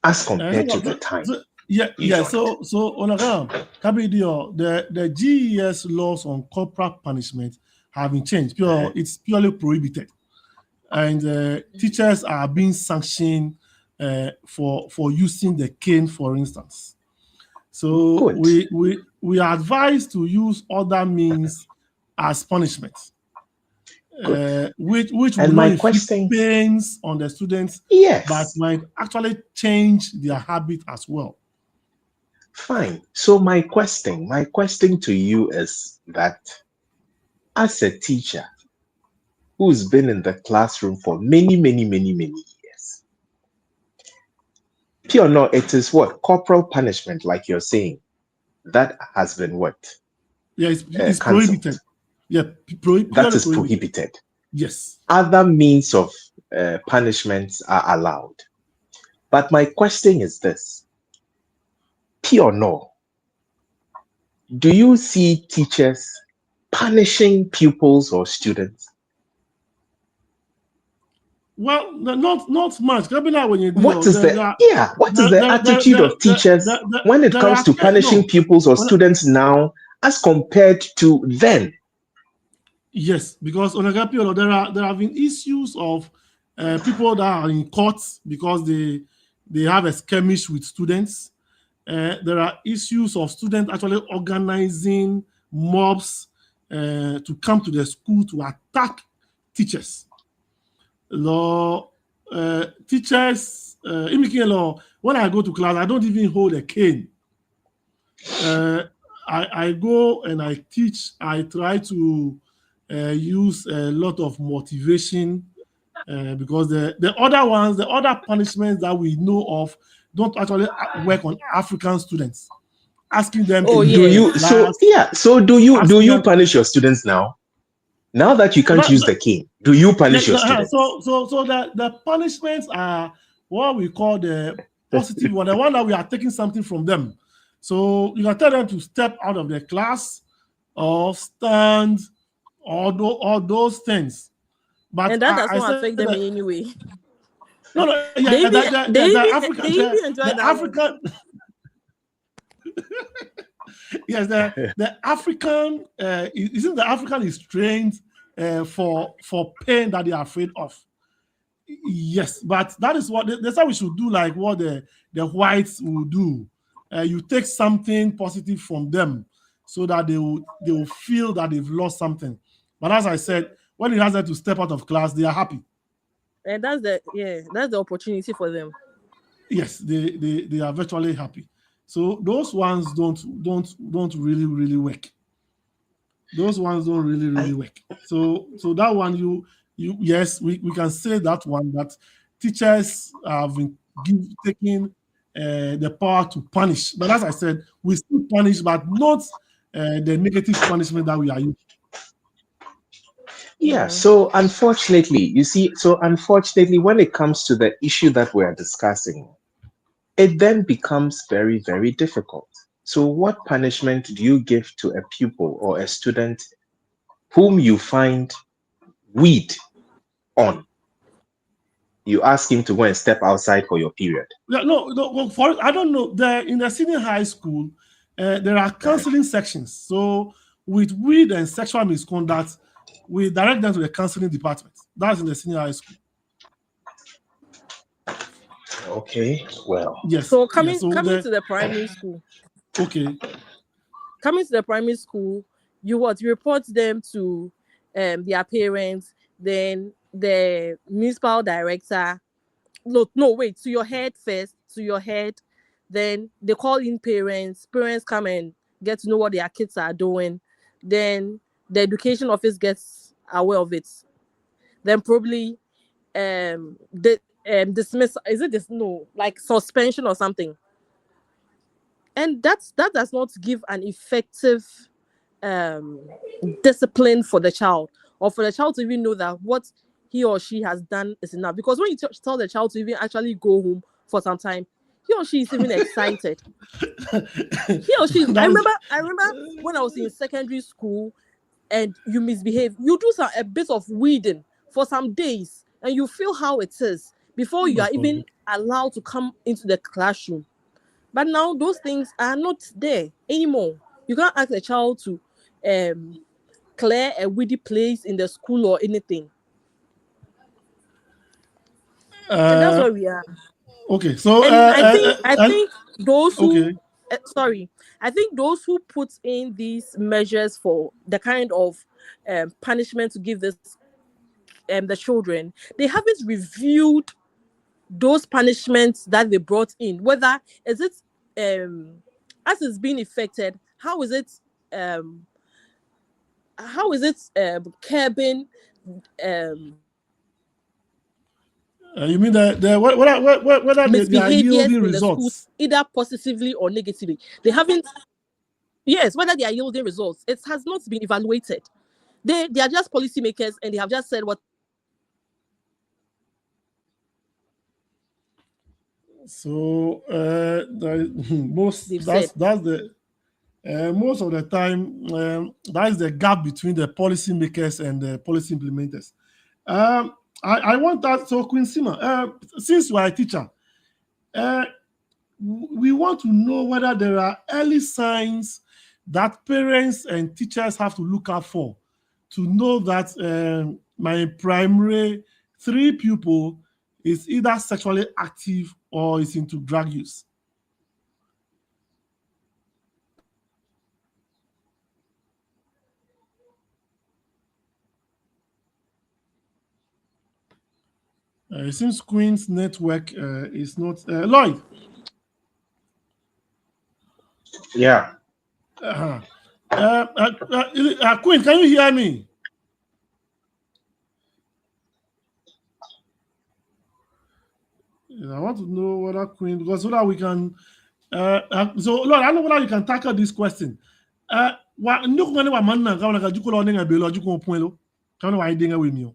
S2: as compared to the time you
S1: Yeah.
S2: joined?
S1: So on account, Kabidio, the GES laws on corporal punishment have been changed. It's purely prohibited, and teachers are being sanctioned for using the cane, for instance. So
S2: Good.
S1: we are advised to use other means as punishment,
S2: Good.
S1: which will
S2: And
S1: not
S2: my
S1: inflict
S2: question,
S1: pains on the students, but
S2: yes,
S1: might actually change their habit as well.
S2: fine. So my question to you is that as a teacher who's been in the classroom for many, many, many, many years, pure no, it is what? Corporal punishment, like you're saying, that has been what?
S1: Yeah, it's
S2: Cancelled.
S1: prohibited. Yeah,
S2: That
S1: purely
S2: is
S1: prohibited.
S2: prohibited.
S1: Yes.
S2: Other means of punishments are allowed. But my question is this: pure no, do you see teachers punishing pupils or students?
S1: Well, not much. Kabila, when you
S2: What
S1: do,
S2: is the yeah? What is the attitude of teachers when it
S1: there
S2: comes
S1: are
S2: to punishing
S1: no.
S2: pupils or
S1: When,
S2: students now as compared to then?
S1: yes, because on Agapio, there have been issues of people that are in courts because they have a skirmish with students. There are issues of students actually organizing mobs to come to the school to attack teachers. Law teachers, in law, when I go to class, I don't even hold a cane. I go and I teach. I try to use a lot of motivation because the other ones, the other punishments that we know of, don't actually work on African students. Asking them to
S3: Oh,
S1: leave
S2: Do
S3: yeah.
S2: you?
S1: the
S2: So
S1: class,
S2: yeah. So do
S1: asking
S2: you
S1: them.
S2: punish your students now? Now that you can't
S1: But,
S2: use the cane, do you punish your students?
S1: so the punishments are what we call the positive one, the one that we are taking something from them. So you can tell them to step out of the class or stand all those things. But
S3: And that does
S1: I
S3: not
S1: said
S3: affect them
S1: that
S3: in any way.
S1: no, yeah,
S3: They even
S1: the African
S3: they even enjoy
S1: the
S3: that one.
S1: African yes, the African isn't the African is trained for pain that they are afraid of. Yes, but that is what that's how we should do, like what the whites will do. You take something positive from them so that they will feel that they've lost something. But as I said, when it has them to step out of class, they are happy.
S3: And that's the opportunity for them.
S1: Yes, they are virtually happy. So those ones don't really work. Those ones don't really work. So that one you yes, we can say that one that teachers have been taking the power to punish. But as I said, we still punish, but not the negative punishment that we are using.
S2: Yeah,
S3: Mm.
S2: so unfortunately, you see, so unfortunately, when it comes to the issue that we're discussing, it then becomes very, very difficult. So, what punishment do you give to a pupil or a student whom you find weed on? You ask him to go and step outside for your period.
S1: Yeah, no, well, for I don't know. In the senior high school, there are
S2: Uh-huh.
S1: counseling sections. So with weed and sexual misconduct, we direct them to the counseling department. That's in the senior high school.
S2: Okay, well,
S1: Yes,
S3: So
S1: yes.
S3: coming
S1: So
S3: coming
S1: the
S3: to the primary school,
S1: okay.
S3: coming to the primary school, you report them to their parents, then the municipal director. No, wait, to your head first, to your head. Then they call in parents. Parents come and get to know what their kids are doing. Then the education office gets aware of it. Then probably the dismiss, is it this, no, like suspension or something. And that does not give an effective um discipline for the child, or for the child to even know that what he or she has done is enough. Because when you tell the child to even actually go home for some time, he or she is even excited. He or she, I
S1: That is
S3: remember I remember when I was in secondary school and you misbehave, you do a bit of weeding for some days and you feel how it is before you are even
S1: okay.
S3: allowed to come into the classroom. But now those things are not there anymore. You can't ask a child to um clear a weedy place in the school or anything. And that's
S1: Uh,
S3: where we are.
S1: okay. So
S3: And I think those who
S1: okay.
S3: sorry, I think those who put in these measures for the kind of punishment to give this the children, they haven't reviewed those punishments that they brought in. Whether is it as it's being affected, um how is it curbing um
S1: You mean whether they are
S3: misbehaviors
S1: yielding
S3: in the schools,
S1: results?
S3: either positively or negatively. They haven't, yes, whether they are yielding results. It has not been evaluated. They are just policymakers and they have just said what
S1: So most
S3: they've said.
S1: that's the most of the time that is the gap between the policymakers and the policy implementers. I want that. So Queen Sima, since you are a teacher, uh, we want to know whether there are early signs that parents and teachers have to look out for to know that my primary three pupil is either sexually active or is into drug use. It seems Queen's network is not Lloyd.
S2: yeah.
S1: Queen, can you hear me? I want to know whether Queen, because so that we can. So Lord, I don't know whether you can tackle this question. No kung ano man na kung nakajuko lo nga biological point lo. Kung why dinga with me.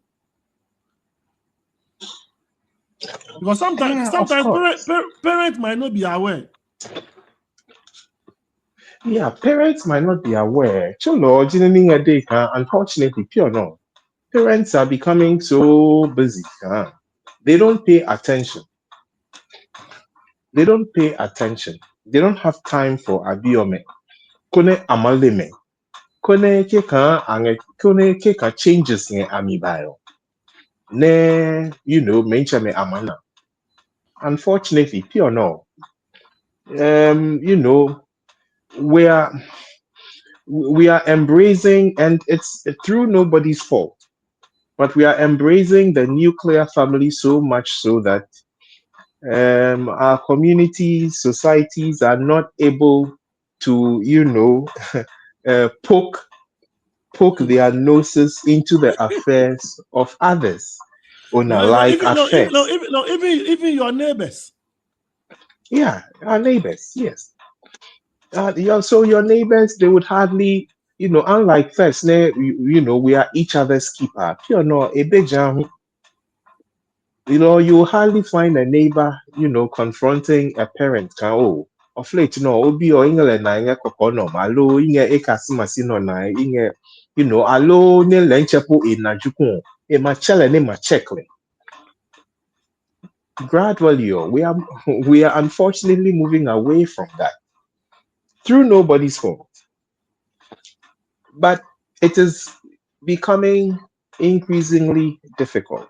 S1: Because sometimes parents might not be aware.
S2: Yeah, parents might not be aware. Cholo, unfortunately, pure no. Parents are becoming so busy. They don't pay attention. They don't pay attention. They don't have time for abiome. Kone amaleme. Kone keka changes ne amibayo. Ne, mention me amana. Unfortunately, pure no. We are we are embracing, and it's through nobody's fault, but we are embracing the nuclear family so much so that our communities, societies are not able to, poke their noses into the affairs of others.
S1: Even your neighbors.
S2: Yeah, our neighbors, yes. So your neighbors, they would hardly, unlike first, we are each other's keeper. Pure no, you hardly find a neighbor, confronting a parent. Of late, obi or England na inge kokono, alo inge ekasimasino na inge, alo ne lenchepo na jukun, e machele ne machekle. Gradually, we are unfortunately moving away from that through nobody's fault. But it is becoming increasingly difficult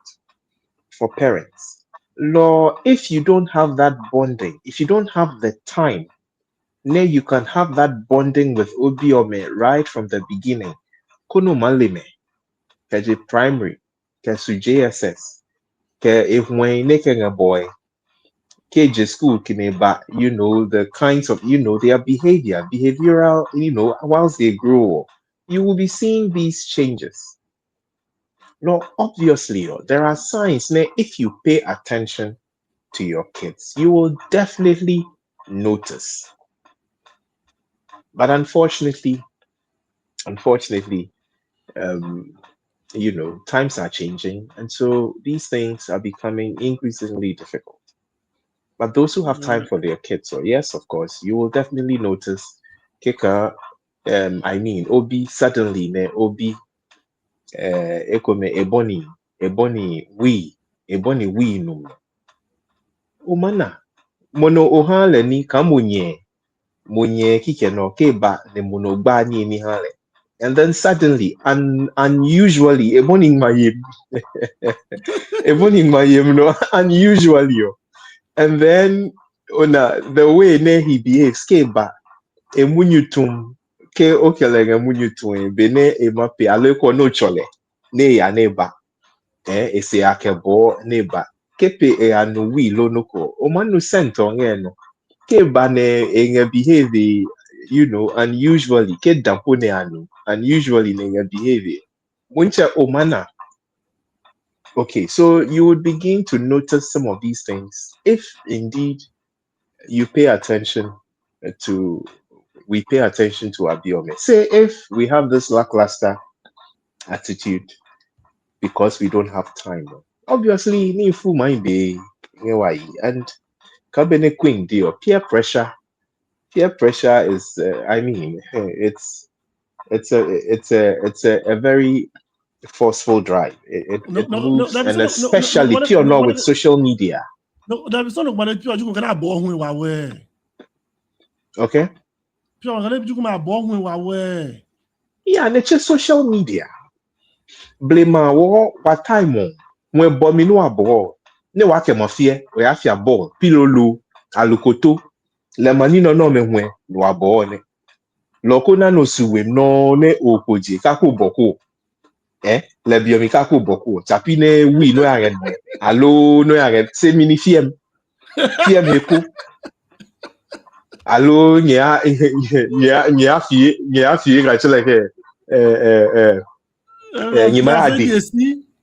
S2: for parents. Law, if you don't have that bonding, if you don't have the time, then you can have that bonding with Obiome right from the beginning. Kono malime, keje primary, kesu JSS, ke ehwen a boy, KJ school kineba, the kinds of, their behavioral, whilst they grow, you will be seeing these changes. No, obviously, there are signs. If you pay attention to your kids, you will definitely notice. But unfortunately, times are changing, and so these things are becoming increasingly difficult. But those who have time for their kids, so yes, of course, you will definitely notice. Kika, Obi suddenly, Obi, Ekome, Ebony, we, no. Umana, mono ohale ni kamunye kike no keba ne mono ba ni hale. And then suddenly, unusually, Ebony mayim, no, unusually, and then the way he behaves, keba, emunyutum, ke okele emunyutum, bene emape, aleko no chole, ne ya neba, ese akebo neba, kepe anu wi lonoko, omanu sento ngeno, keba ne behave, unusually, ke dampone anu, unusually ne behave, muncha omana. Okay, so you would begin to notice some of these things if indeed you pay attention we pay attention to our biome. Say if we have this lackluster attitude because we don't have time. Obviously, ni fu mind be and kabene queen deal peer pressure. Peer pressure is, it's a very forceful drive. It moves, and especially pure now with social media.
S1: No, there is no one pure you can bo hu wa we.
S2: Okay.
S1: Pure can you ma bo hu wa we.
S2: Yeah, and it's just social media. Blame what time when bomino abo. Ne wa ke mafie, we afia ball, pilolo, alukoto, le manino no me hwe, no abo ne. Loko na no suwe no ne okoji, kako boko. Le biomi kako boko. Chapi ne wi no yaren ne. Alo no yaren, se mini fiem. Fiem heko. Allo, nya fie kache like nyima ade.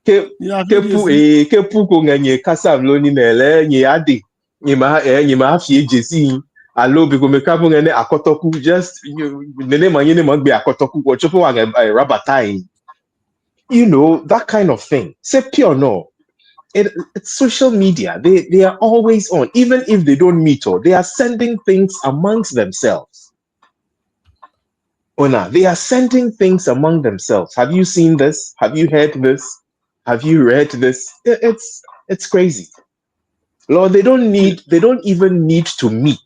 S2: Ke pu ko nganye kasa mloni mele nye ade. Nyima fie jesi. Allo biko me kapu ngene akotoku just nene manyene magbe akotoku ko chopo wa rabatai. You know, that kind of thing. Say pure no. It's social media. They are always on, even if they don't meet or they are sending things amongst themselves. Ona, they are sending things among themselves. Have you seen this? Have you heard this? Have you read this? It's crazy. Lord, they don't even need to meet.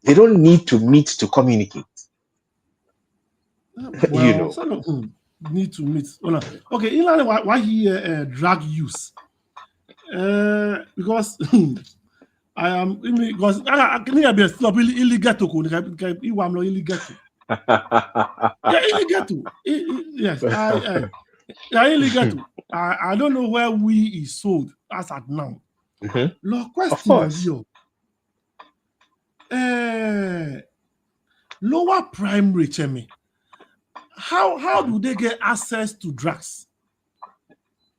S2: They don't need to meet to communicate.
S1: Well,
S2: you know.
S1: Some of them need to meet. Okay, why he drug use? Because I am because I can be still illegal to go. You am not illegal to. Yeah, illegal to. Yes, I illegal to. I don't know where we is sold as at now.
S2: Mhm.
S1: Lord, question
S2: Of course.
S1: you. Lower primary, Chemi. How do they get access to drugs?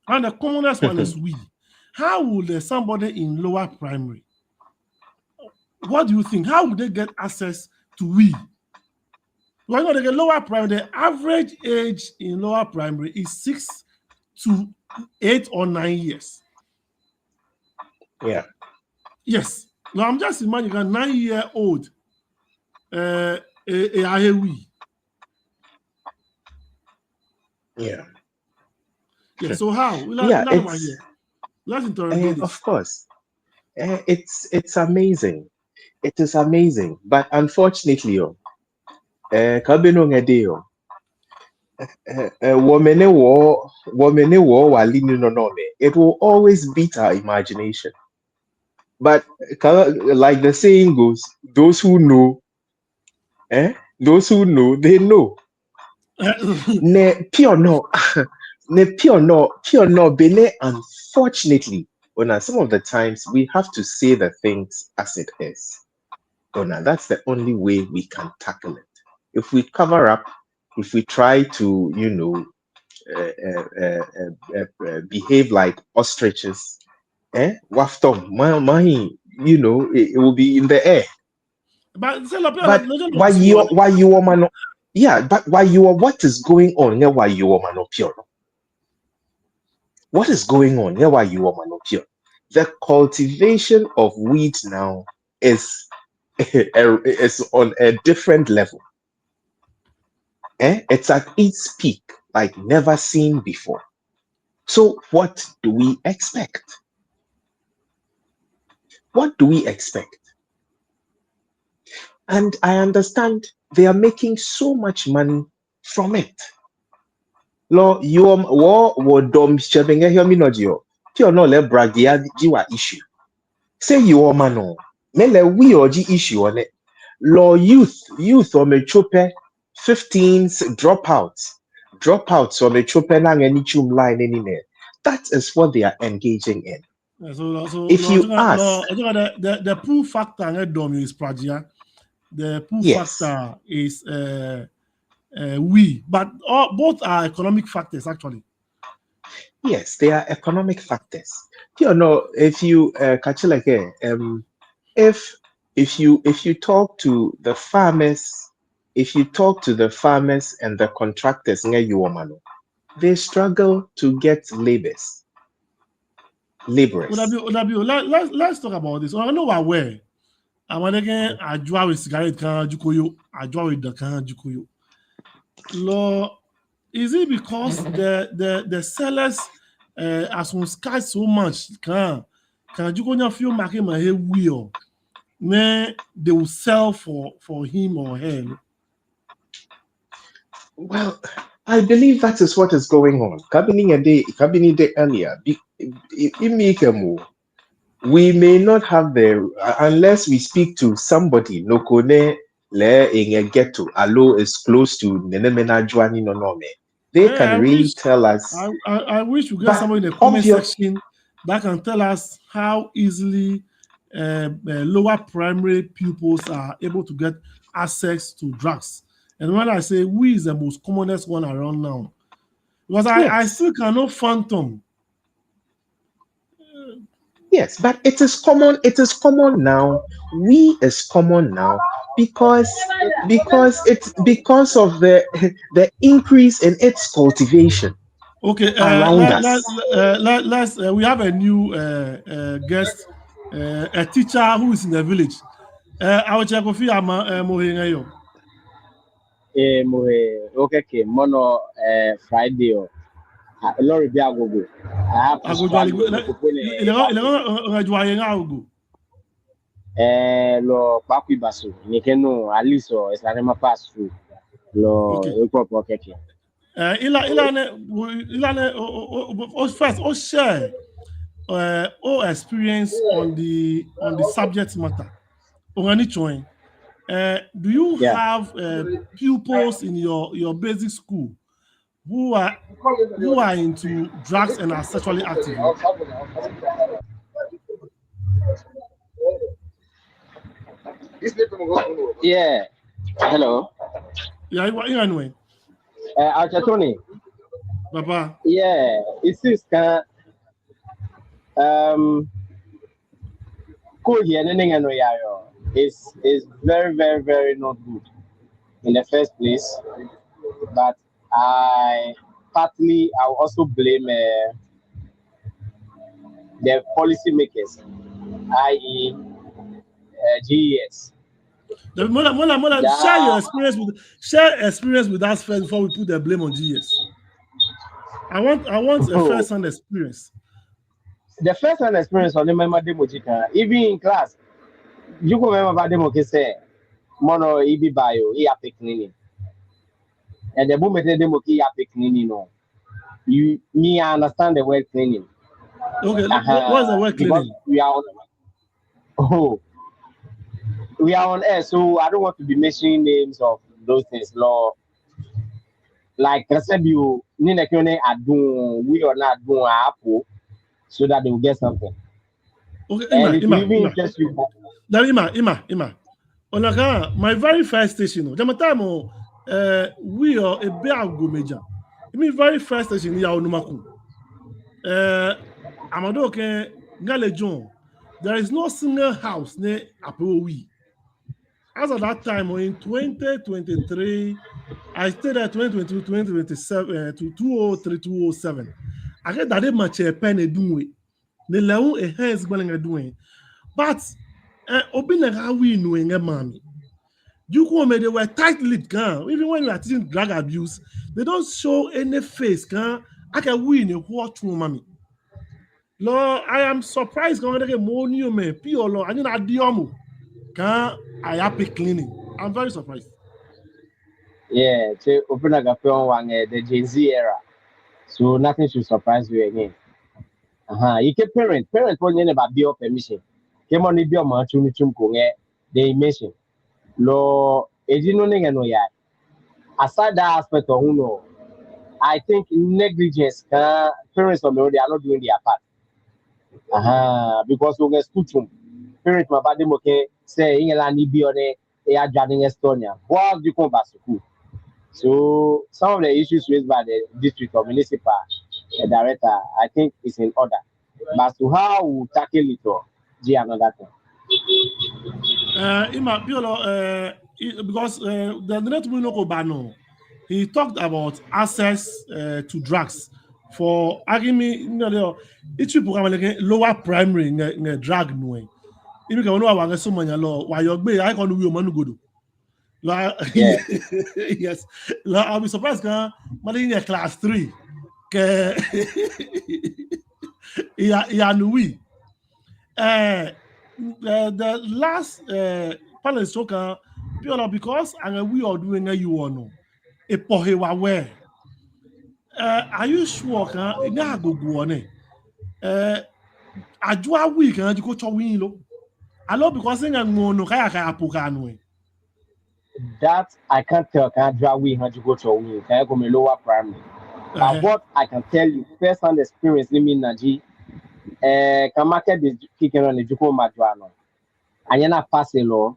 S1: And the commonest one is weed. How would somebody in lower primary? What do you think? How would they get access to weed? Well, they get lower primary. The average age in lower primary is 6 to 8 or 9 years.
S2: Yeah.
S1: Yes. Now I'm just imagining a 9-year-old. Weed.
S2: Yeah.
S1: Yeah. So how?
S2: Yeah,
S1: Let's interrogate
S2: of
S1: this.
S2: course. It's amazing. It is amazing. But unfortunately, kabino ngede it will always beat our imagination. But like the saying goes, those who know, they know. Ne pure no, bene. Unfortunately, some of the times we have to say the things as it is. That's the only way we can tackle it. If we cover up, if we try to, behave like ostriches, waftom, it will be in the air.
S1: But
S2: Why you are man? Yeah, but what is going on here? Why you are man pure? What is going on here? Why you are man pure? The cultivation of wheat now is on a different level. It's at its peak, like never seen before. So what do we expect? What do we expect? And I understand they are making so much money from it. Lo, you wo dom shebenge hear me not yo. Pure no le brag the jiwa issue. Say you are mano. Mele we oji issue on it. Lo youth or me chope 15s dropouts or me chope nang any chum line anywhere. That is what they are engaging in.
S1: So
S2: If you ask,
S1: the pull factor is pragia. The pull
S2: yes,
S1: factor is we, but both are economic factors actually.
S2: yes, they are economic factors. If you catch like if you talk to the farmers, and the contractors, they struggle to get laborers.
S1: Let's talk about this. I know where. I want again. I draw with cigarette can jukoyo. I draw with the can jukoyo. Law, is it because the sellers as on sky so much can jukonya feel market my hair wheel? Then they will sell for him or her.
S2: Well, I believe that is what is going on. Kabini day earlier. We may not have unless we speak to somebody. Nokone le in ghetto. Alo is close to Nenemena Juani no me. They can really tell us.
S1: I wish we get someone in the comment section that can tell us how easily lower primary pupils are able to get access to drugs. And when I say we is the most commonest one around now, because I still cannot fathom.
S2: Yes, but it is common. It is common now. We is common now because it's because of the increase in its cultivation
S1: Okay,
S2: around us.
S1: let's we have a new guest, a teacher who is in the village. I will check with you, Mohingayo.
S4: Okay, mono Friday or Lori Biagogo. I have to
S1: I go to
S4: lo Papi Basu, Nikeno, Aliso, Eslanema pass through. Lo okay.
S1: First, share experience on the subject matter. Do you have pupils in your basic school who are into drugs and are sexually active?
S4: Yeah. Hello.
S1: Yeah, anyway.
S4: Tony.
S1: Papa.
S4: Yeah, it is cool here is very, very, very not good in the first place. But I also blame the policymakers, i.e. GES.
S1: Share experience with us first before we put the blame on GES. I want a first-hand experience.
S4: The first-hand experience on the member demo, even in class, you go remember demo say mono EB bio, cleaning. And the moment the demo cleaning, I understand the word cleaning.
S1: Okay, what's the word cleaning?
S4: We are on air, so I don't want to be mentioning names of those things. Like I said, we are not doing Apple, so that they will get something.
S1: Okay,
S4: Ima.
S1: My very first station, we are a big major. My very first station, Amadoke Galejon. There is no single house near Apowi. As of that time, in 2023, I stayed at 2022, 2027 to 203, 207. I get that much a penny doing. The level a hands doing. But Obina we knowing a mommy. You come they were tight-lipped, even when you are teaching drug abuse, they don't show any face. I can win a what to mommy. Lord, I am surprised. Going to get more new men. Pure Lord, I need a diomo. I happy cleaning. I'm very surprised.
S4: Yeah, to open a the Gen Z era. So nothing should surprise you again. You can parent when you about your permission. Came on the bill much they mention. Lo no ya. Aside that aspect of uno, I think negligence parents of they are not doing their part. Because we get school parents my body okay say England ni be on a driving Estonia. What do you come back to school? So some of the issues raised by the district or municipal director, I think is in order. But to how we tackle it or another thing.
S1: Because the net Bano, he talked about access to drugs for arguing each program lower primary in drug no. If you can know so many law, why you're I can do manu go. Yes, I'll be surprised. In class 3. The last panel talker, because we are doing a you know a pohewa where are you sure? Go on I do a week and you go to win. I love because I'm no kaya.
S4: That I can't tell. Can't draw we how to go to a win. Can I go me lower primary? But what I can tell you, first-hand experience, Naji, can market is kicking on the Juko Madrano. Anyana pass law,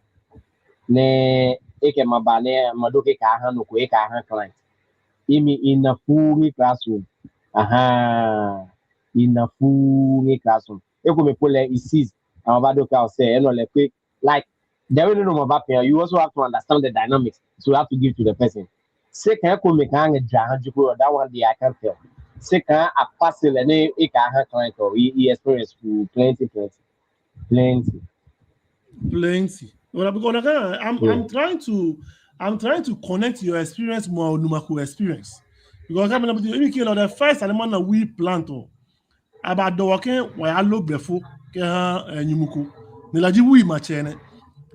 S4: ne eke mabane madoke kahan no kwe kahan client. Imi in a full classroom. Aha, in a full classroom. Eko me pole is Amabadoka say, like there is no about you also have to understand the dynamics, so you have to give to the person. Second, I make hang a that one day I can't tell. Second, a parcel and a client or he experience plenty.
S1: Plenty. Well, because I'm trying to connect your experience more Numaku experience. Because I'm going to be the first element that we plant about the working where I look before Numuku. Nilaji we machene.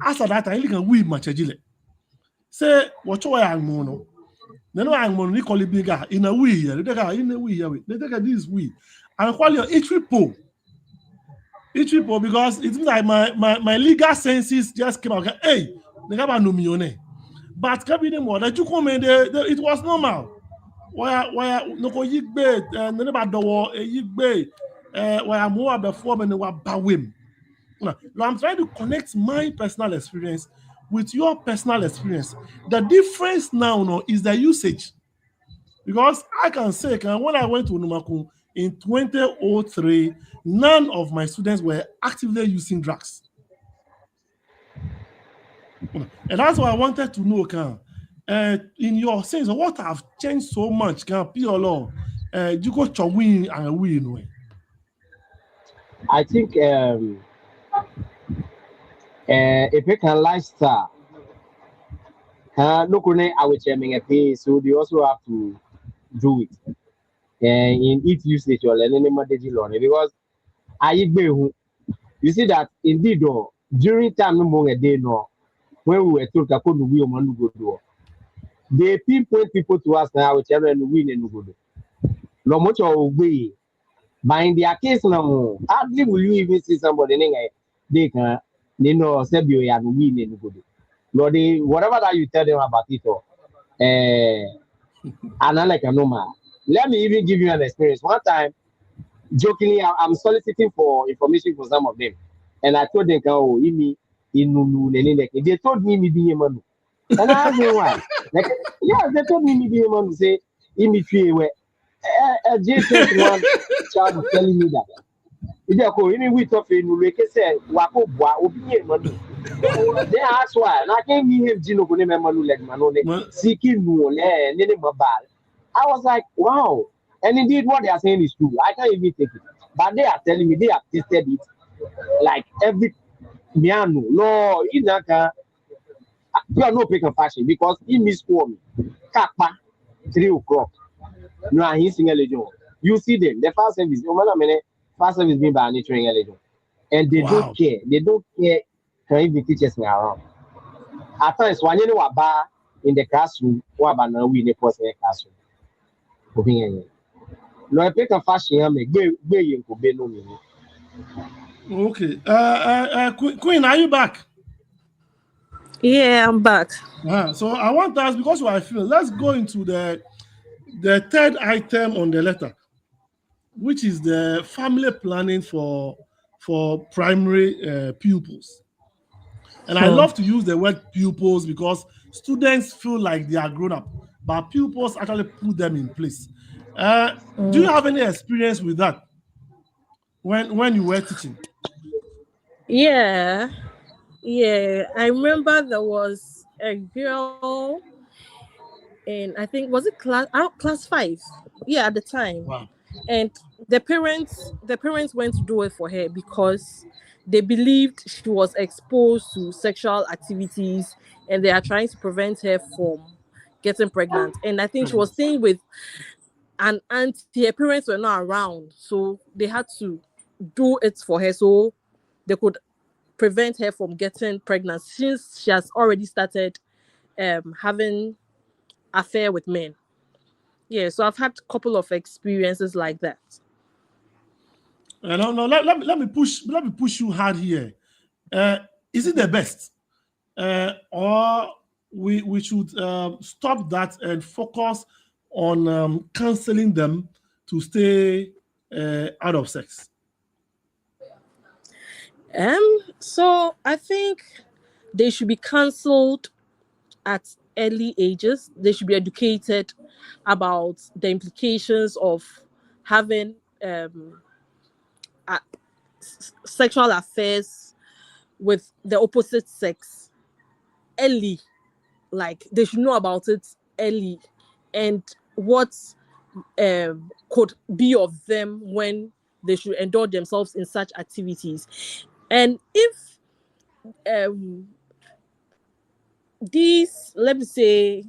S1: After that, I can we machajile. Say what you are mono. Then I'm going to call it bigger in a we here. They take in a we here. They take this we. And call your each people. Because it seems like my legal senses just came out. Hey, they have a million. But that you come in it was normal. Why no go yigbe neba dowo yigbe why more before me wa bawim. Now I'm trying to connect my personal experience with your personal experience. The difference now is the usage. Because I can say when I went to Numakun in 2003, none of my students were actively using drugs. And that's why I wanted to know, in your sense, what have changed so much? You go to win and win.
S4: I think if you can lifestyle, look on our chairman pay, so they also have to do it. In each usage or learning because you see that indeed during time a day no when we were told that we go they pinpoint people to us now whichever and win and go do no much of way but in their case now hardly will you even see somebody they can say you and win and go do no they whatever that you tell them about it or and like a normal. Let me even give you an experience. One time, jokingly, I'm soliciting for information for some of them, and I told them, "Oh, they told me be manu," and I asked them why. Like, yeah, they told me be manu. Say, where a J one child is telling me that. If you go, we talk in we can say, "Wako bua obi manu." They ask why, and I can't be him. Jino kone manu like manu seeking no nene mabal. I was like, wow. And indeed, what they are saying is true. I can't even take it. But they are telling me they have tested it like every piano. No, in that you are not picking fashion because he missed me. Kappa, 3 o'clock. No, he's singing legend. You see them, the first service, first service being by nature in legend. And they don't care. They don't care. Can even teachers me around. At times, when you know about in the classroom, what about now we in the personal classroom? No, I pick a fashion.
S1: Okay. Queen, are you back?
S3: Yeah, I'm back.
S1: So I want to ask, because I feel, let's go into the third item on the letter, which is the family planning for primary pupils. And I love to use the word pupils because students feel like they are grown up, but pupils actually put them in place. Do you have any experience with that when you were teaching?
S3: Yeah. I remember there was a girl in, I think, was it class 5? Yeah, at the time.
S1: Wow.
S3: And the parents went to do it for her because they believed she was exposed to sexual activities and they are trying to prevent her from getting pregnant. And I think she was staying with an auntie. Her parents were not around, so they had to do it for her so they could prevent her from getting pregnant since she has already started having affair with men. Yeah, so I've had a couple of experiences like that.
S1: No, let me push you hard here. Is it the best, or we should stop that and focus on counseling them to stay out of sex?
S3: So I think they should be counseled at early ages. They should be educated about the implications of having sexual affairs with the opposite sex early. Like they should know about it early, and what could be of them when they should indulge themselves in such activities. And if these, let me say,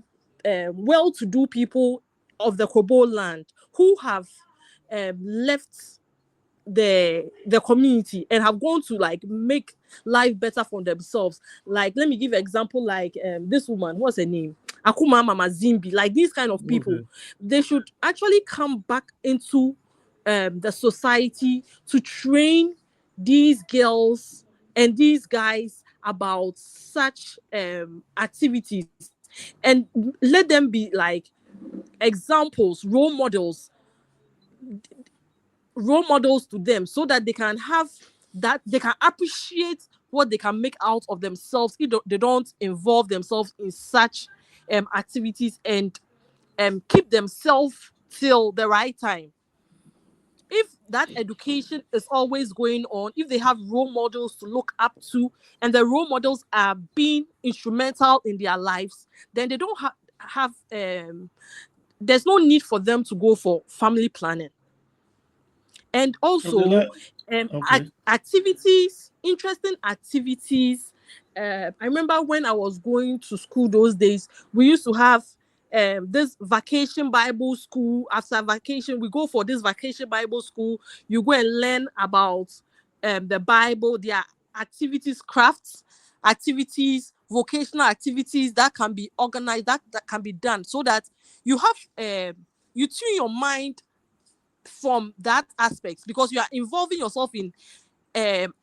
S3: well-to-do people of the Kobo land who have left the community and have gone to like make life better for themselves. Like, let me give an example, like this woman, what's her name? Akuma Mama Zimbi, like these kind of people, they should actually come back into the society to train these girls and these guys about such activities, and let them be like examples, role models to them, so that they can have that, they can appreciate what they can make out of themselves if they don't involve themselves in such activities, and keep themselves till the right time. If that education is always going on, if they have role models to look up to, and the role models are being instrumental in their lives, then they don't have there's no need for them to go for family planning. And also activities, interesting activities. I remember when I was going to school those days, we used to have this vacation Bible school. After vacation, we go for this vacation Bible school. You go and learn about the Bible. There are activities, crafts, activities, vocational activities that can be organized, that can be done, so that you have you tune your mind from that aspect, because you are involving yourself in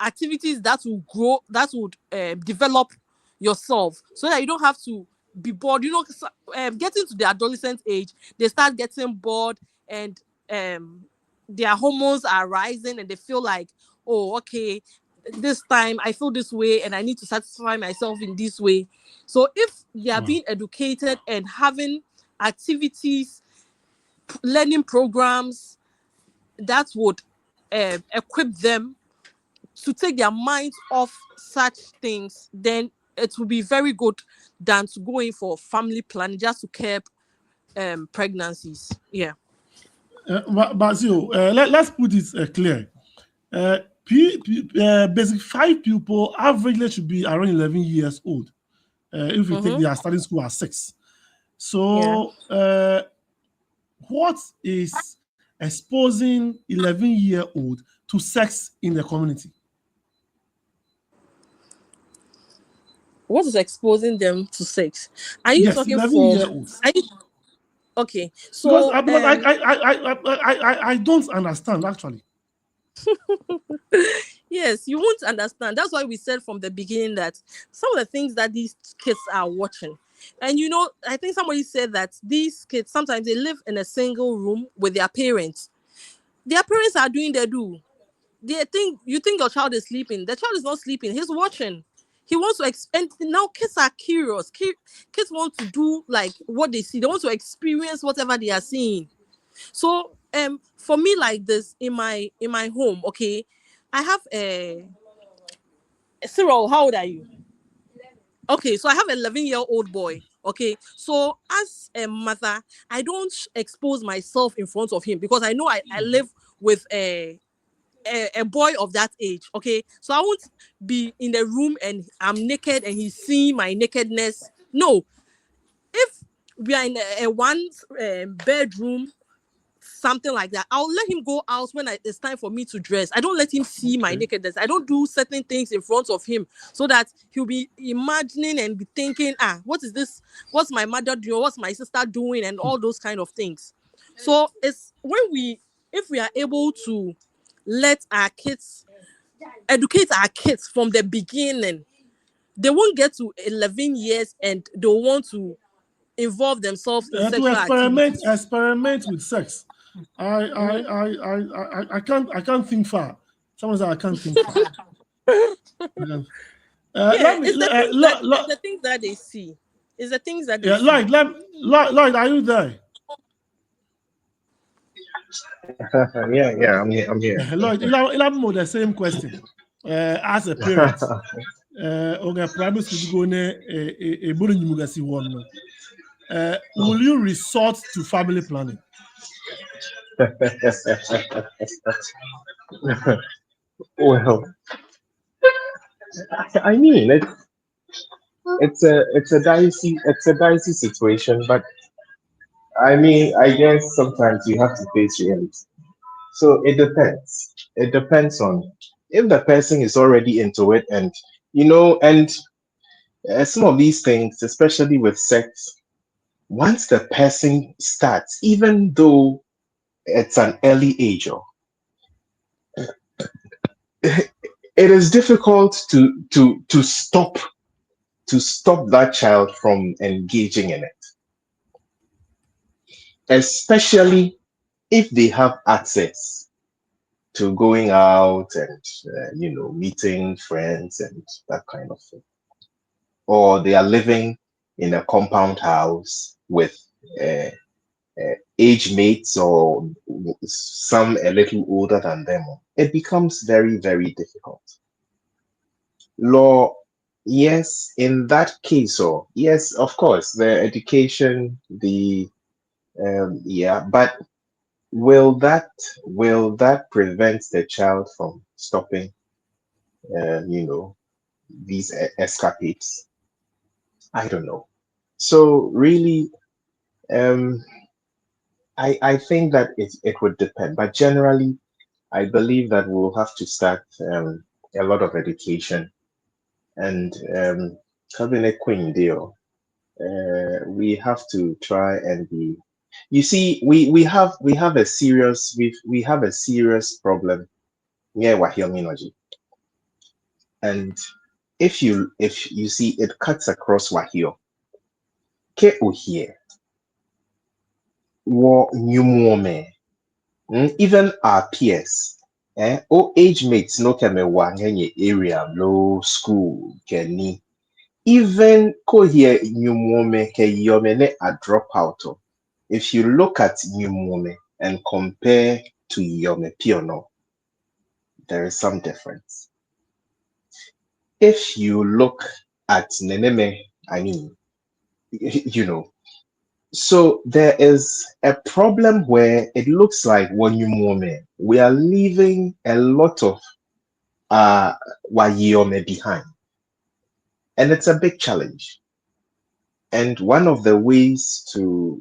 S3: activities that will grow, that would develop yourself, so that you don't have to be bored. You know, getting to the adolescent age, they start getting bored, and their hormones are rising, and they feel like, oh, okay, this time I feel this way, and I need to satisfy myself in this way. So if they are being educated and having activities, learning programs that would equip them to take their minds off such things, then it will be very good than to go in for family planning just to curb pregnancies. Yeah.
S1: Basil, let's put it clear. Basic 5 people averagely should be around 11 years old. If you think they are starting school at 6. So what is exposing 11-year-old to sex in the community?
S3: What is exposing them to sex? Are you talking
S1: 11-year-olds?
S3: Okay, so
S1: because I don't understand actually.
S3: Yes, you won't understand. That's why we said from the beginning that some of the things that these kids are watching, and you know, I think somebody said that these kids sometimes they live in a single room with their parents. Their parents are doing their do. They think, you think your child is sleeping. The child is not sleeping. He's watching. He wants to expand. Now kids are curious. Kids want to do like what they see. They want to experience whatever they are seeing. So for me, like this, in my home, okay, I have a Cyril. How old are you? Okay, so I have an 11-year-old boy. Okay, so as a mother, I don't expose myself in front of him, because I know I live with a boy of that age. Okay, so I won't be in the room and I'm naked and he's seeing my nakedness. No, if we are in a one bedroom, something like that, I'll let him go out when it's time for me to dress. I don't let him see my nakedness. I don't do certain things in front of him, so that he'll be imagining and be thinking, what is this? What's my mother doing? What's my sister doing? And all those kind of things. So it's if we are able to let our kids, educate our kids from the beginning, they won't get to 11 years and they'll want to involve themselves in sexual activities.
S1: Experiment with sex. I can't think far. Someone said I can't think far. Let me,
S3: it's the things that they see. It's the things that they see.
S1: Lloyd, are you there?
S2: Yeah, I'm here.
S1: Lloyd, you'll have the same question. As a parent, on a private school, you go one. Will you resort to family planning?
S2: Well, I mean, it's a dicey situation, but I mean, I guess sometimes you have to face reality. So it depends. It depends on if the person is already into it, and and some of these things, especially with sex, once the person starts, even though it's an early age, it is difficult to stop that child from engaging in it, especially if they have access to going out and meeting friends and that kind of thing, or they are living in a compound house with uh, age mates or some a little older than them. It becomes very, very difficult. Law, yes, in that case, or yes, of course, the education, but will that prevent the child from stopping, these escapades? I don't know. So really, um, I think that it would depend, but generally, I believe that we'll have to start a lot of education and having a queen deal. We have to try and be. You see, we have a serious we have a serious problem near Wahiominology, and if you see it cuts across Wahio, ke ohie, wo nyumuome, even our peers. O age mates no keme wangenye area low school keni even ko here nyumuome ke yomene a dropout. If you look at nyumuome and compare to yome piono, there is some difference. If you look at neneme, I mean, so there is a problem where it looks like when we are leaving a lot of Wayiome behind. And it's a big challenge. And one of the ways to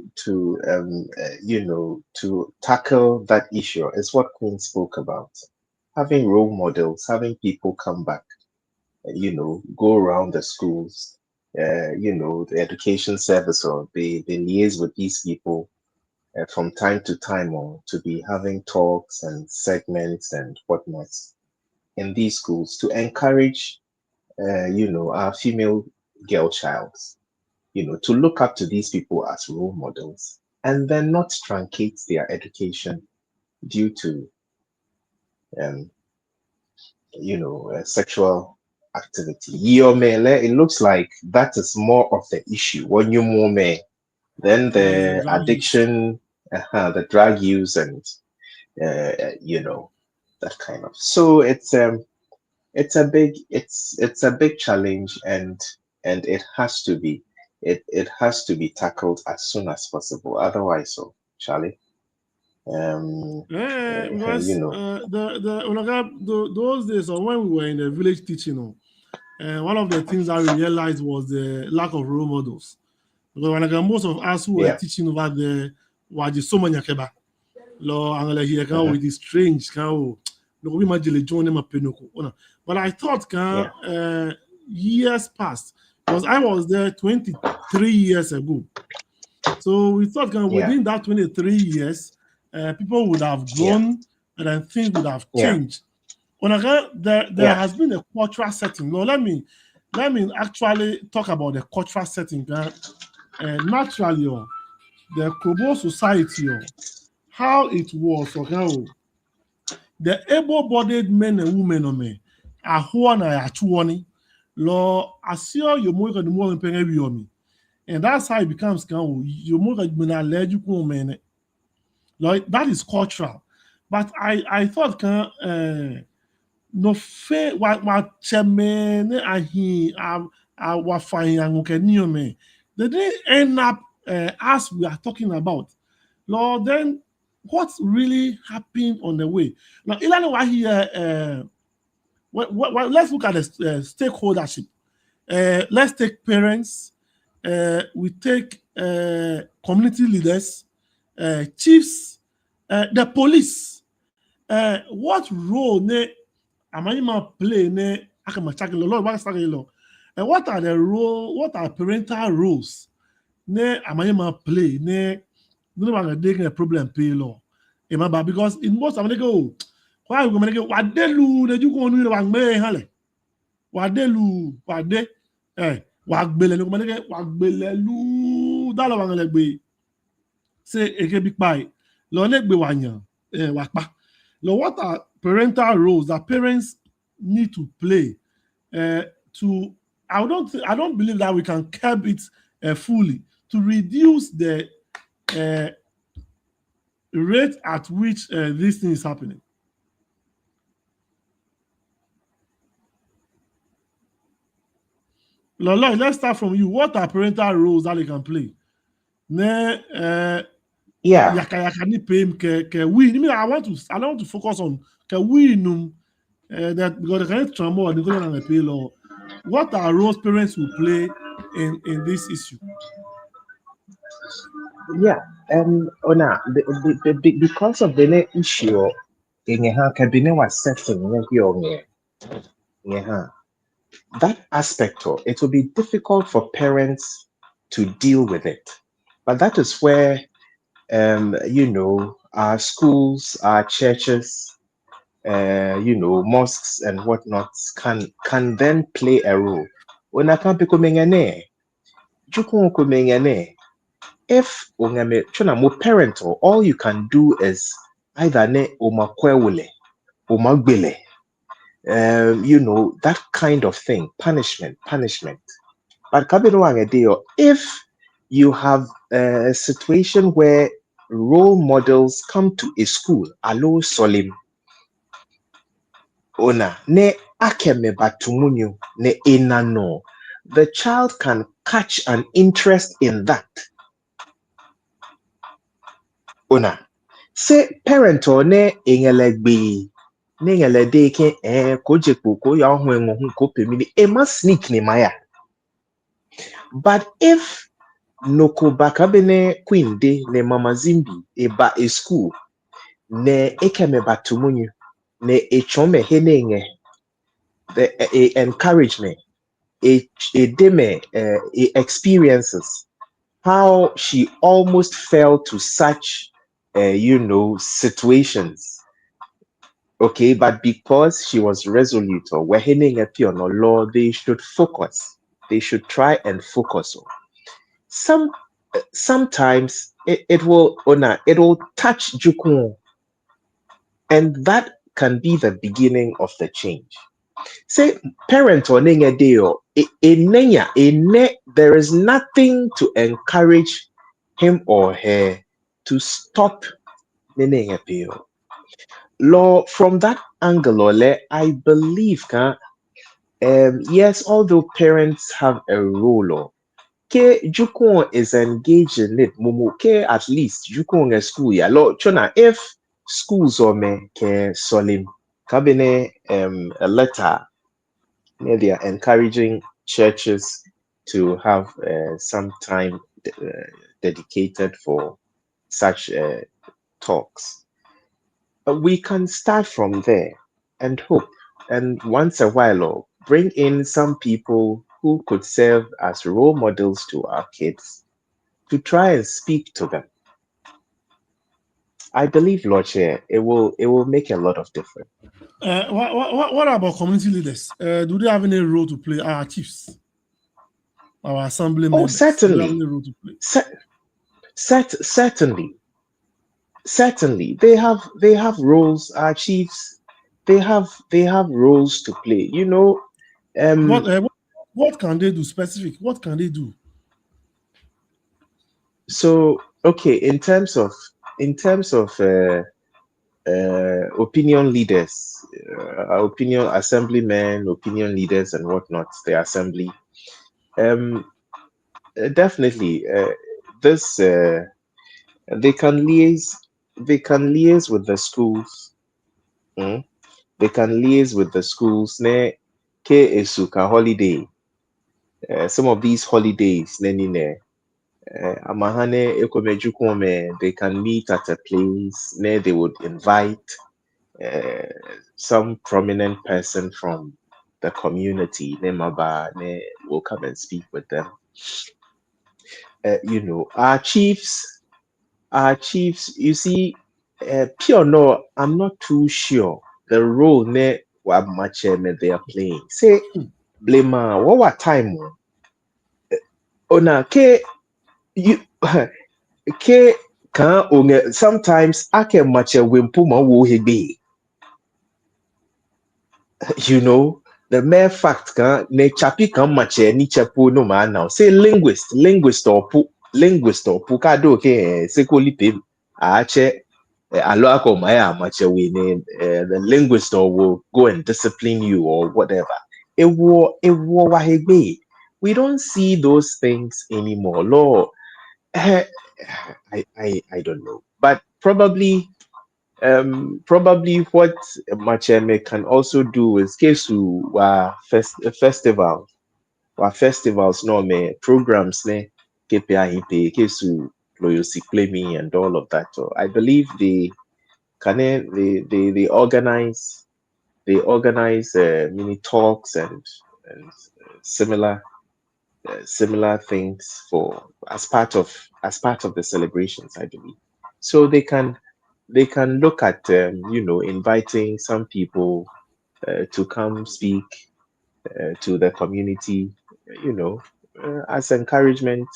S2: tackle that issue is what Queen spoke about. Having role models, having people come back, go around the schools, the education service, or they liaise with these people from time to time, or to be having talks and segments and whatnot in these schools to encourage, our female girl childs, to look up to these people as role models, and then not truncate their education due to, um, sexual activity. Yomele, it looks like that is more of the issue. When you more then
S1: Yes, the
S2: the
S1: drug use.
S2: addiction, the drug use, and that kind of. So it's a big challenge, and it has to be tackled as soon as possible. Otherwise, so Charlie,
S1: Because those days, or when we were in the village teaching, one of the things that we realized was the lack of role models. Because most of us who were
S2: yeah,
S1: teaching over there were just so many keba. Lo angela here can
S2: uh-huh,
S1: with this strange can no we majele join them but I thought
S2: yeah,
S1: years passed because I was there 23 years ago. So we thought
S2: yeah,
S1: within that 23 years, people would have
S2: yeah,
S1: grown and then things would have
S2: yeah,
S1: changed. There
S2: yeah,
S1: has been a cultural setting. No, let me actually talk about the cultural setting. Naturally, the Kobo society, how it was, the able-bodied men and women are who are actually Lo asio yo mo ka mo mpenge wi omi. And that's how it becomes kan you mo ka gbena leju ku mene. Lo that is cultural. But I thought kan no fe wa cheme ne ahi wa fine and ke ni me. They didn't end up as we are talking about. Lord, then what really happened on the way? Now, Ilana wa here. Let's look at the stakeholdership. Let's take parents. We take community leaders, chiefs, the police. What role ne amayima play ne akamachakilo Lord wakasakilo? And what are the role? What are parental roles ne amayima play ne? No one taking a problem pay law. Remember, because in most of them go, why we go what they do, they do go on with me, hale. What they do, what they what bele no maneke what bele lu dalo wangale be. Say eke big pie. Lo nek be wanya wakpa. Lo what are parental roles that parents need to play to I don't believe that we can curb it fully to reduce the rate at which this thing is happening. Lolo, let's start from you. What are parental roles that they can play?
S2: Yeah.
S1: Yaka ni pay ke we. I don't want to focus on ke we num that because they can trauma and go on pay law. What are roles parents will play in this issue?
S2: Yeah. Ona, because of the issue, in a cabinet was setting that aspect of it will be difficult for parents to deal with it. But that is where our schools, our churches, mosques and whatnot can then play a role. When I can't be coming if mo parental, all you can do is either ne omakwewule, omagbele, that kind of thing, punishment. But if you have a situation where role models come to a school, alo solim, ona ne akeme batumunyu ne enano, the child can catch an interest in that. Ona say parent or ne engelegbe ne engele ke kojepo ko ya ho enwo hu ko pemini e ma sneak ni maya. But if noko bakabene queen de ne mama zimbi eba a school ne ekeme batumunyu ne echome henenge the encouragement a deme experiences how she almost fell to such situations. Okay, but because she was resolute or wehening a on law, they should focus. They should try and focus on. Sometimes it will touch Jukun, and that can be the beginning of the change. Say parent or ninga deo there is nothing to encourage him or her to stop ninga deo. Law from that angle, I believe yes, although parents have a role, ke Jukun is engaged in it, mumu ke at least Jukun a school ya. Lo chona if schools or me ke solim kabine a letter they are encouraging churches to have some time dedicated for such talks. We can start from there and hope, and once a while, bring in some people who could serve as role models to our kids to try and speak to them. I believe, Lord Chair, it will make a lot of difference.
S1: What about community leaders? Do they have any role to play? Our chiefs, our assembly members,
S2: certainly.
S1: do they have any role to play?
S2: Certainly, they have roles. Our chiefs, they have roles to play.
S1: What what can they do specific? What can they do?
S2: So okay, in terms of opinion leaders, opinion assemblymen, opinion leaders, and whatnot, the assembly. Definitely, this they can liaise. They can liaise with the schools. mm, They can liaise with the schools. Ne ke esuka holiday. Some of these holidays, ne ni ne. Amahane ekomejukome. They can meet at a place. Ne they would invite some prominent person from the community. Ne maba ne will come and speak with them. Our chiefs, you see, pure no, I'm not too sure the role ne what much they are playing. Say, blame what time? Ona ke you ke can sometimes I can match a wimpuma wo hebe. You know, the mere fact can ne chapi can match ni chapo no man now. Say linguist or pu kado ke sekoli pim. Ache alo maya much we name the linguist or will go and discipline you or whatever. It war wahegbe. We don't see those things anymore. Lord, I don't know. But probably what Macheme can also do is kesu festivals no me programs ne KPI hipe kesu loyosi play me and all of that. So I believe they organize mini talks and similar things for as part of the celebrations, I believe. So they can look at inviting some people to come speak to the community, you know, as encouragement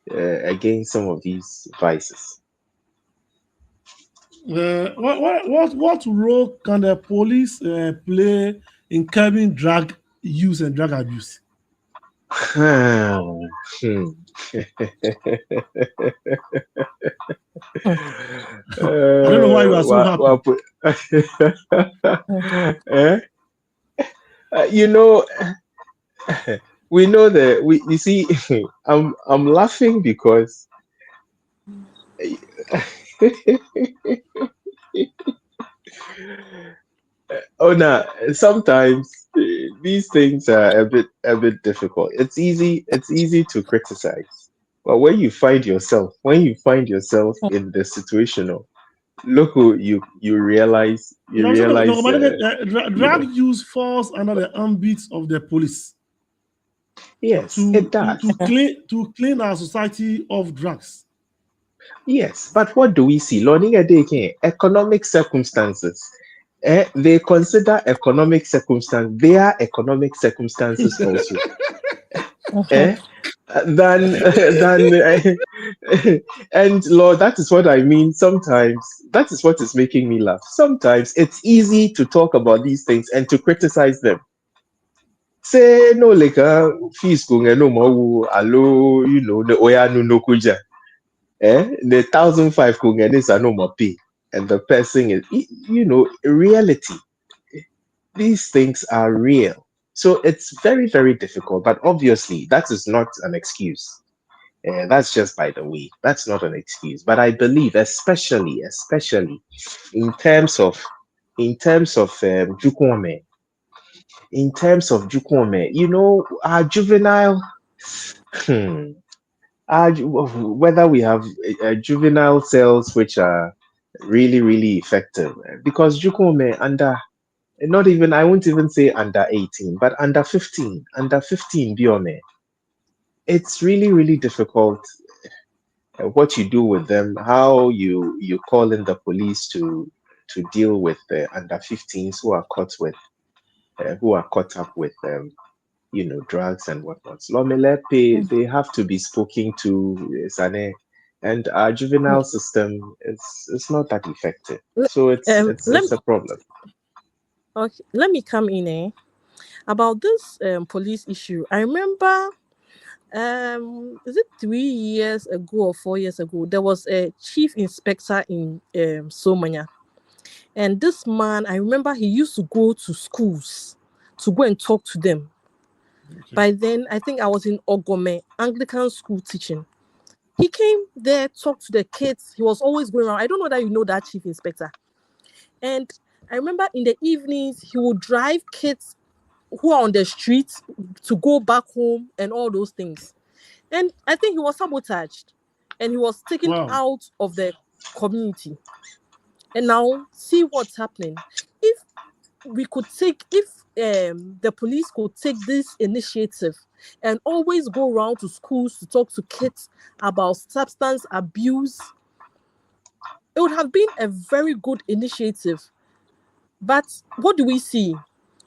S2: against some of these vices.
S1: What role can the police play in curbing drug use and drug abuse?
S2: Hmm.
S1: I don't know why you are so happy.
S2: Eh? You know, we know that you see, I'm laughing because oh no, sometimes these things are a bit difficult. It's easy to criticize, but when you find yourself in the situation of look, you realize you
S1: No, I'm saying no,
S2: realize you
S1: drug
S2: know
S1: use falls under the ambit of the police
S2: yes,
S1: to
S2: it
S1: to
S2: does.
S1: to clean to clean our society of drugs.
S2: Yes, but what do we see? Learning again, economic circumstances. They consider their economic circumstances also. Eh? Than than and Lord, that is what I mean. Sometimes that is what is making me laugh. Sometimes it's easy to talk about these things and to criticize them. Say no like fees kung no more alo the oya no kuja. The 1,500 kung is no more pay. And the person is reality. These things are real. So it's very, very difficult. But obviously, that is not an excuse. That's just by the way. That's not an excuse. But I believe, especially in terms of Jukwame, our juvenile, hmm, whether we have juvenile cells which are really, really effective, because Jukwame not even, I won't even say under 18, but under 15 biome, it's really, really difficult what you do with them, how you call in the police to deal with the under 15s who are caught up with drugs and whatnot. Lomelepe, they have to be spoken to, Sane, and our juvenile system is not that effective. So it's
S3: Let
S2: it's
S3: me
S2: a problem.
S3: okay. Let me come in. about this police issue. I remember is it 3 years ago or 4 years ago, there was a chief inspector in Somanya. And this man, I remember he used to go to schools to go and talk to them.
S1: Okay.
S3: By then, I think I was in Ogome, Anglican school teaching. He came there, talked to the kids. He was always going around. I don't know that you know that chief inspector. And I remember in the evenings, he would drive kids who are on the streets to go back home and all those things. And I think he was sabotaged and he was taken
S1: Wow.
S3: out of the community. And now see what's happening. If the police could take this initiative and always go around to schools to talk to kids about substance abuse, it would have been a very good initiative. But what do we see?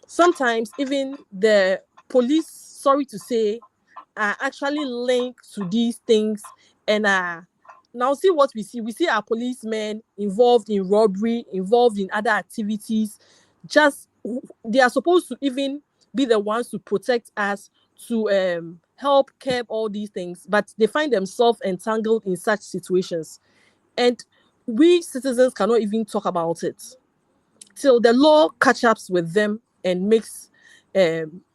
S3: Sometimes even the police, sorry to say, are actually linked to these things. And now see what we see. We see our policemen involved in robbery, involved in other activities. They are supposed to even be the ones to protect us, to help curb all these things, but they find themselves entangled in such situations. And we citizens cannot even talk about it till the law catch up with them and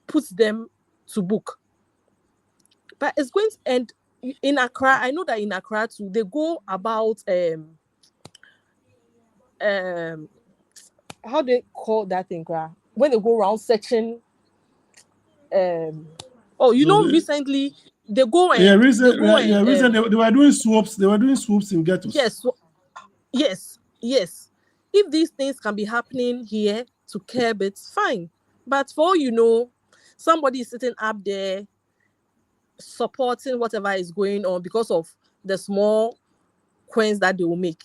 S3: puts them to book. But it's going to end in Accra. I know that in Accra too, they go about how they call that thing, when they go around searching. Recently they go and
S1: recently they were doing swoops. They were doing swoops in ghettos.
S3: Yes. If these things can be happening here to curb it, fine. But for all you know, somebody is sitting up there supporting whatever is going on because of the small coins that they will make.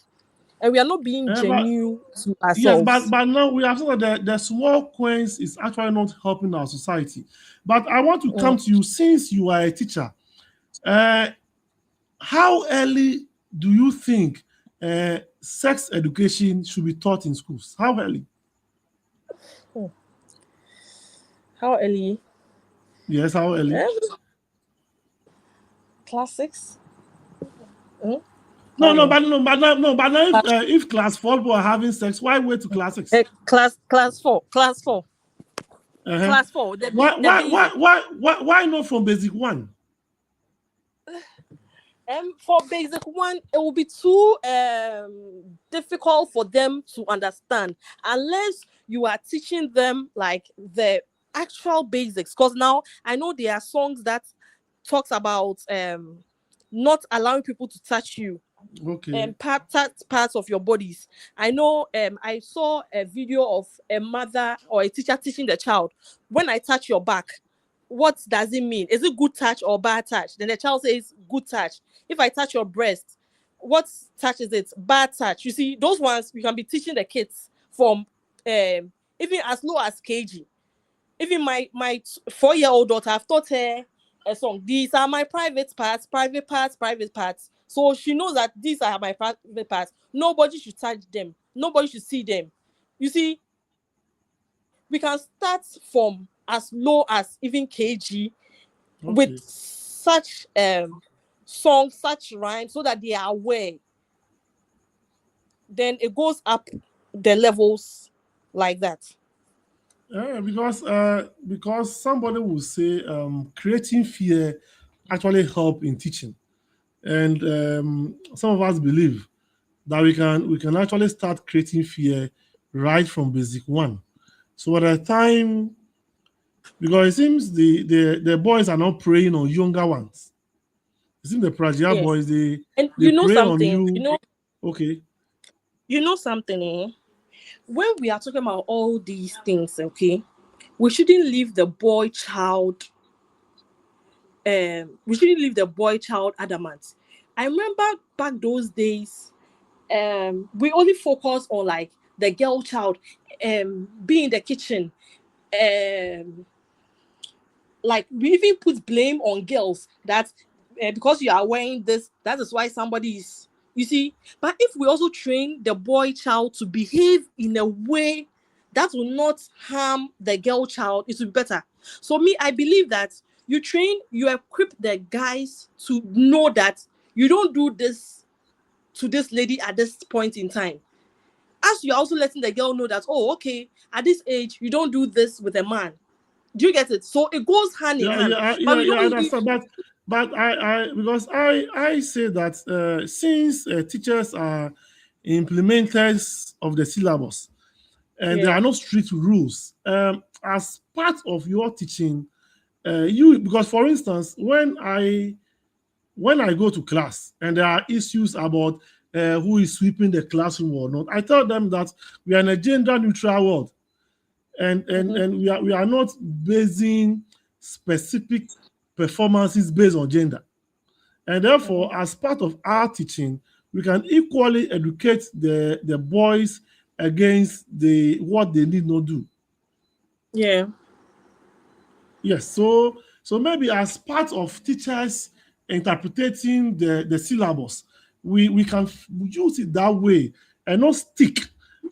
S3: And we are not being genuine to ourselves.
S1: Yes, but now we have seen that the small coins is actually not helping our society. But I want to come to you, since you are a teacher. How early do you think sex education should be taught in schools? How early?
S3: How early?
S1: Yes, how early?
S3: Class 6?
S1: But if class 4 people are having sex, why wait to class 6?
S3: Class 4. Class 4. Class 4.
S1: Why not from basic 1?
S3: For basic 1, it will be too difficult for them to understand unless you are teaching them like the actual basics. Because now I know there are songs that talks about not allowing people to touch you.
S1: Okay.
S3: Parts of your bodies. I know I saw a video of a mother or a teacher teaching the child, when I touch your back, what does it mean? Is it good touch or bad touch? Then the child says good touch. If I touch your breast, what touch is it? Bad touch. You see, those ones we can be teaching the kids from even as low as KG. Even my 4-year-old daughter, I've taught her a song. These are my private parts. So she knows that these are my private parts. Nobody should touch them. Nobody should see them. You see, we can start from as low as even KG with such songs, such rhymes, so that they are aware. Then it goes up the levels like that.
S1: Because somebody will say creating fear actually help in teaching, and some of us believe that we can actually start creating fear right from basic 1. So at the time, because it seems the boys are not preying on younger ones. It seems the Prajia boys they prey on you. Okay.
S3: You know something, when we are talking about all these things, okay, we shouldn't leave the boy child. We shouldn't leave the boy child adamant. I remember back those days, we only focus on like the girl child, being in the kitchen, like we even put blame on girls that because you are wearing this, that is why somebody is. You see, but if we also train the boy child to behave in a way that will not harm the girl child, it will be better. So me, I believe that you equip the guys to know that you don't do this to this lady at this point in time. As you're also letting the girl know that, oh, okay, at this age, you don't do this with a man. Do you get it? So it goes hand in hand. But we
S1: I
S3: don't
S1: understand. But because I say that since teachers are implementers of the syllabus and there are no strict rules, as part of your teaching, because for instance, when I go to class and there are issues about who is sweeping the classroom or not, I tell them that we are in a gender neutral world. And we are not basing specific performances based on gender. And therefore, as part of our teaching, we can equally educate the boys against what they need not do.
S3: Yeah.
S1: Yes, so maybe as part of teachers interpreting the syllabus, we can use it that way and not stick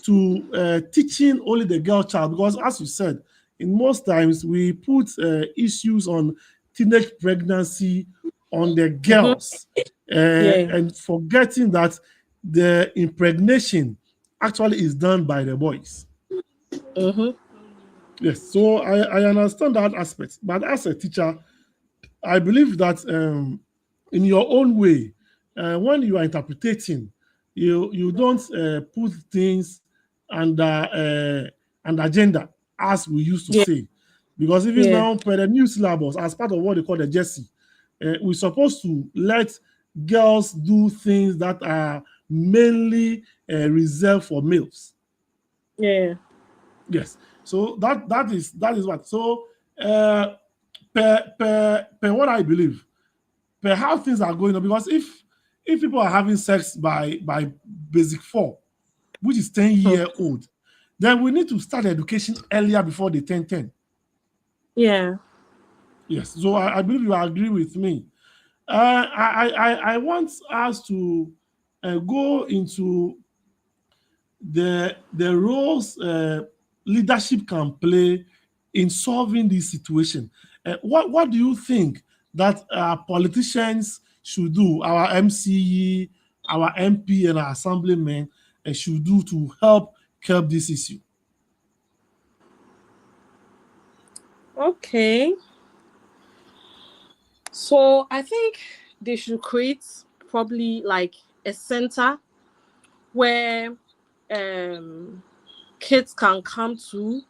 S1: to teaching only the girl child, because as you said, in most times we put issues on teenage pregnancy on the girls and forgetting that the impregnation actually is done by the boys. Yes, so I understand that aspect, but as a teacher, I believe that in your own way, when you are interpreting, you don't put things under agenda, as we used to say, because even now per the new syllabus, as part of what they call the Jesse, we're supposed to let girls do things that are mainly reserved for males.
S3: Yeah.
S1: Yes. So that is what. So per what I believe, per how things are going on, because if people are having sex by basic 4, which is 10-year-old, then we need to start education earlier before they turn 10.
S3: Yeah.
S1: Yes. So I believe you agree with me. I want us to go into the roles leadership can play in solving this situation. What do you think that politicians should do, our MCE, our MP, and our assemblymen should do to help curb this issue?
S3: Okay. So I think they should create probably like a center where kids can come to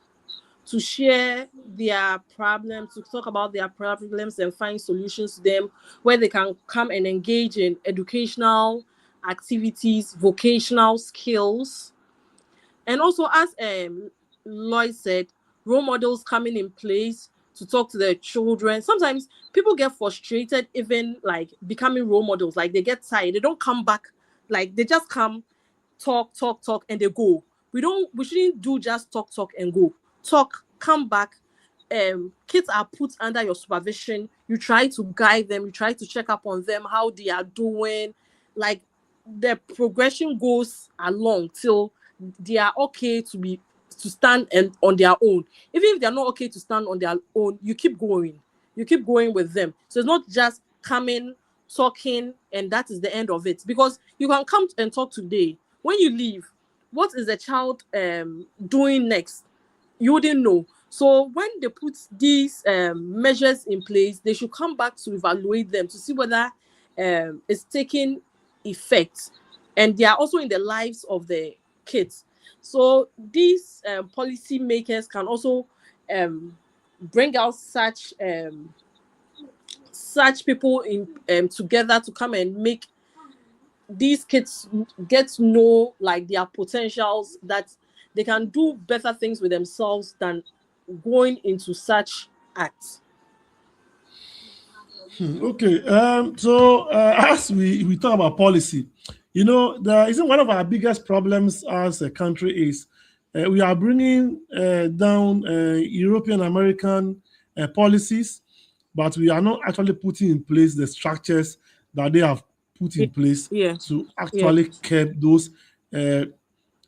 S3: share their problems, to talk about their problems and find solutions to them, where they can come and engage in educational activities, vocational skills. And also, as Lloyd said, role models coming in place to talk to their children. Sometimes people get frustrated even like becoming role models. Like they get tired. They don't come back. Like they just come, talk, and they go. We shouldn't do just talk and go. Talk, come back. Kids are put under your supervision. You try to guide them. You try to check up on them, how they are doing. Like the progression goes along till they are okay to stand and on their own. Even if they're not okay to stand on their own, you keep going. You keep going with them. So it's not just coming, talking, and that is the end of it. Because you can come and talk today. When you leave, what is the child doing next? You wouldn't know. So when they put these measures in place, they should come back to evaluate them to see whether it's taking effect, and they are also in the lives of the kids. So these policy makers can also bring out such people in together to come and make these kids get to know like their potentials, that they can do better things with themselves than going into such acts.
S1: Okay. So as we talk about policy, isn't one of our biggest problems as a country is we are bringing down European American policies, but we are not actually putting in place the structures that they have put in place to actually curb those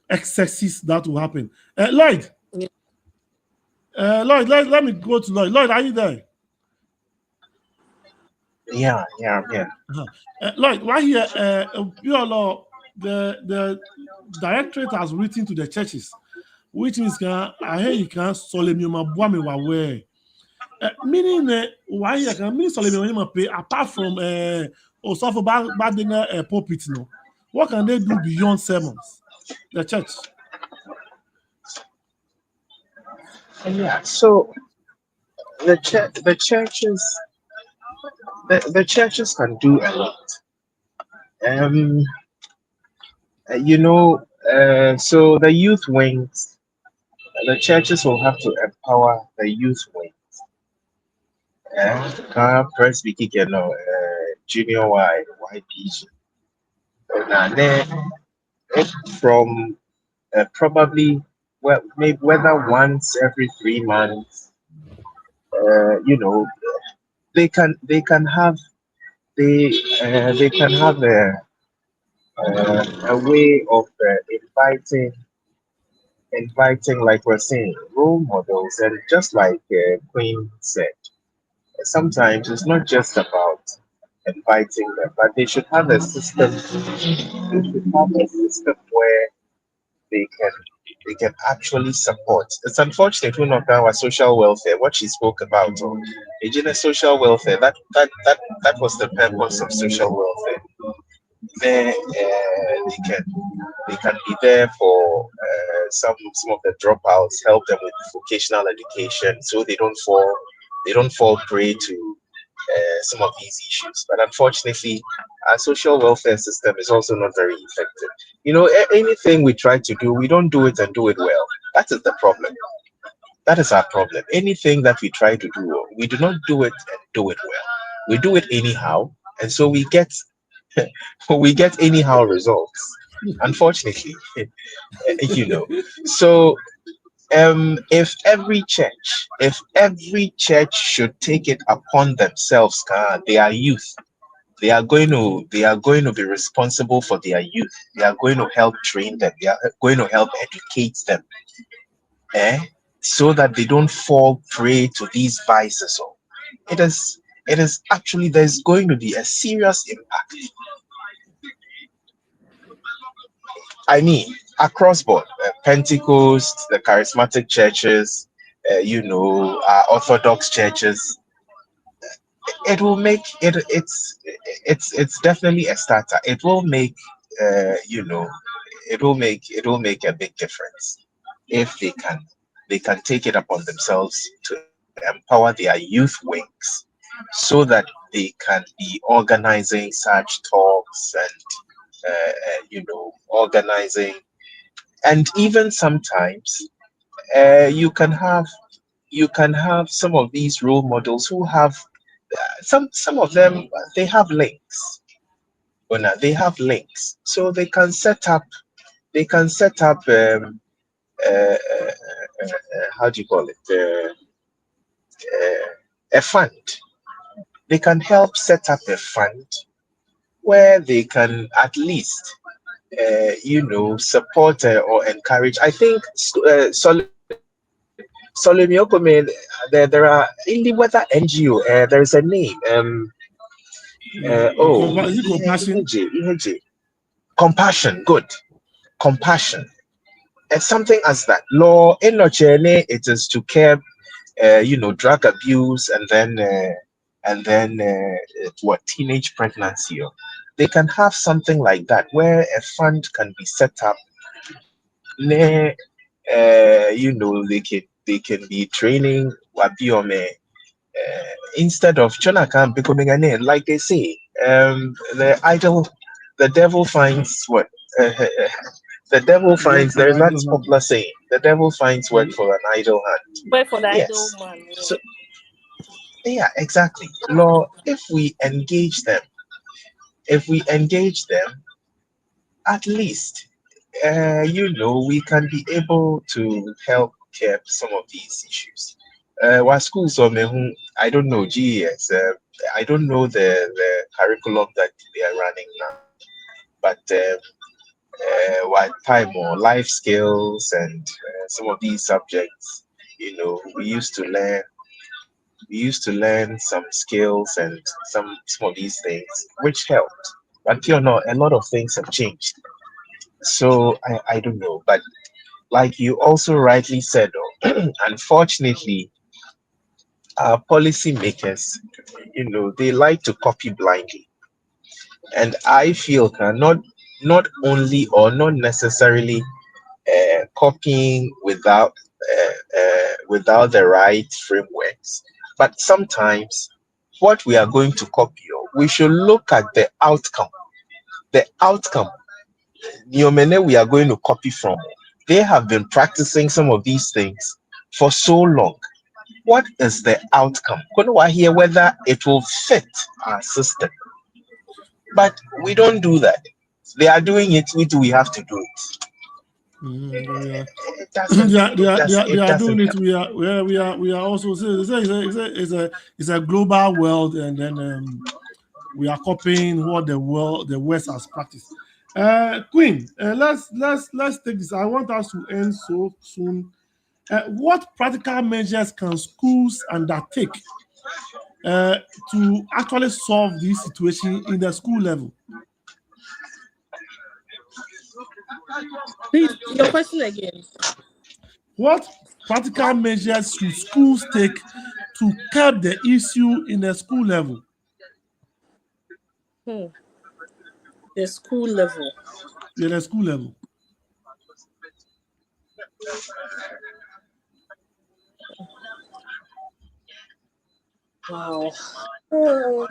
S1: excesses that will happen. Lloyd, Lloyd, let me go to Lloyd. Lloyd, are you there?
S2: Yeah, yeah, yeah.
S1: Uh-huh. Lloyd, why here? Pure law, the directorate has written to the churches, which means can I hear you can solemnly boami wawe. Meaning why here can mean solemnly pay apart from also bad pulpit no. What can they do beyond sermons? The church.
S2: Yeah. So the churches the churches can do a lot. Um, so the youth wings, the churches will have to empower the youth wing. Press big, junior Y, YPG. And then from probably well, maybe whether once every 3 months, you know, they can have they can have a way of inviting, like we're saying, role models, and just like Queen said, sometimes it's not just about inviting them, but they should have a system. They should have a system where they can they can actually support. It's unfortunate when not our social welfare, what she spoke about, or social welfare. That was the purpose of social welfare. There, they can be there for some of the dropouts, help them with vocational education, so they don't fall prey to some of these issues. But unfortunately, our social welfare system is also not very effective. Anything we try to do, we don't do it and do it well. That is the problem. That is our problem. Anything that we try to do, we do not do it and do it well. We do it anyhow, and so we get anyhow results. Unfortunately, you know. So if every church should take it upon themselves, their youth, they are going to be responsible for their youth. They are going to help train them. They are going to help educate them, eh? So that they don't fall prey to these vices. So it is it is actually, there's going to be a serious impact. I mean, across board, Pentecost, the charismatic churches, Orthodox churches. It will make it. It's definitely a starter. It will make, it will make a big difference if they can take it upon themselves to empower their youth wings, so that they can be organizing such talks and organizing, and even sometimes you can have some of these role models who have some of them, they have links. They have links, so they can set up how do you call it, a fund. They can help set up a fund where they can at least support or encourage. I think Solomio, there are in the weather NGO. There is a name.
S1: Is it compassion?
S2: Compassion. Good. Compassion. Something as that. Law in Nochene, it is to curb, drug abuse, and then what, teenage pregnancy. They can have something like that where a fund can be set up. They can be training Wabiome, instead of Jonathan becoming a name, like they say. The devil finds what? The devil
S1: Work
S2: finds,
S1: for
S2: there is
S1: the
S2: that
S1: idle man.
S2: popular saying, the devil finds work for an idle hand.
S3: But for the idle
S2: Yes.
S3: man,
S2: So, yeah, exactly. Law, if we engage them, at least, we can be able to help curb some of these issues. What schools or I don't know, GES, I don't know the curriculum that they are running now, but what time or life skills and some of these subjects, we used to learn some skills and some of these things, which helped. But a lot of things have changed. So I don't know. But like you also rightly said, unfortunately, our policymakers, they like to copy blindly. And I feel not only or not necessarily copying without the right frameworks, but sometimes what we are going to copy, we should look at the outcome. The outcome, Niomene, we are going to copy from. They have been practicing some of these things for so long. What is the outcome? Couldn't I hear whether it will fit our system? But we don't do that. They are doing it, we have to do it.
S1: Yeah.
S2: It doesn't
S1: They
S2: it
S1: are
S2: doesn't
S1: doing it.
S2: help.
S1: We are also it's a global world, and then we are copying what the West has practiced. Queen, let's take this. I want us to end so soon. What practical measures can schools undertake to actually solve this situation in the school level?
S3: Please, your question again.
S1: What practical measures should schools take to curb the issue in the school level?
S3: The school level.
S1: In the school level.
S3: Wow. Uh,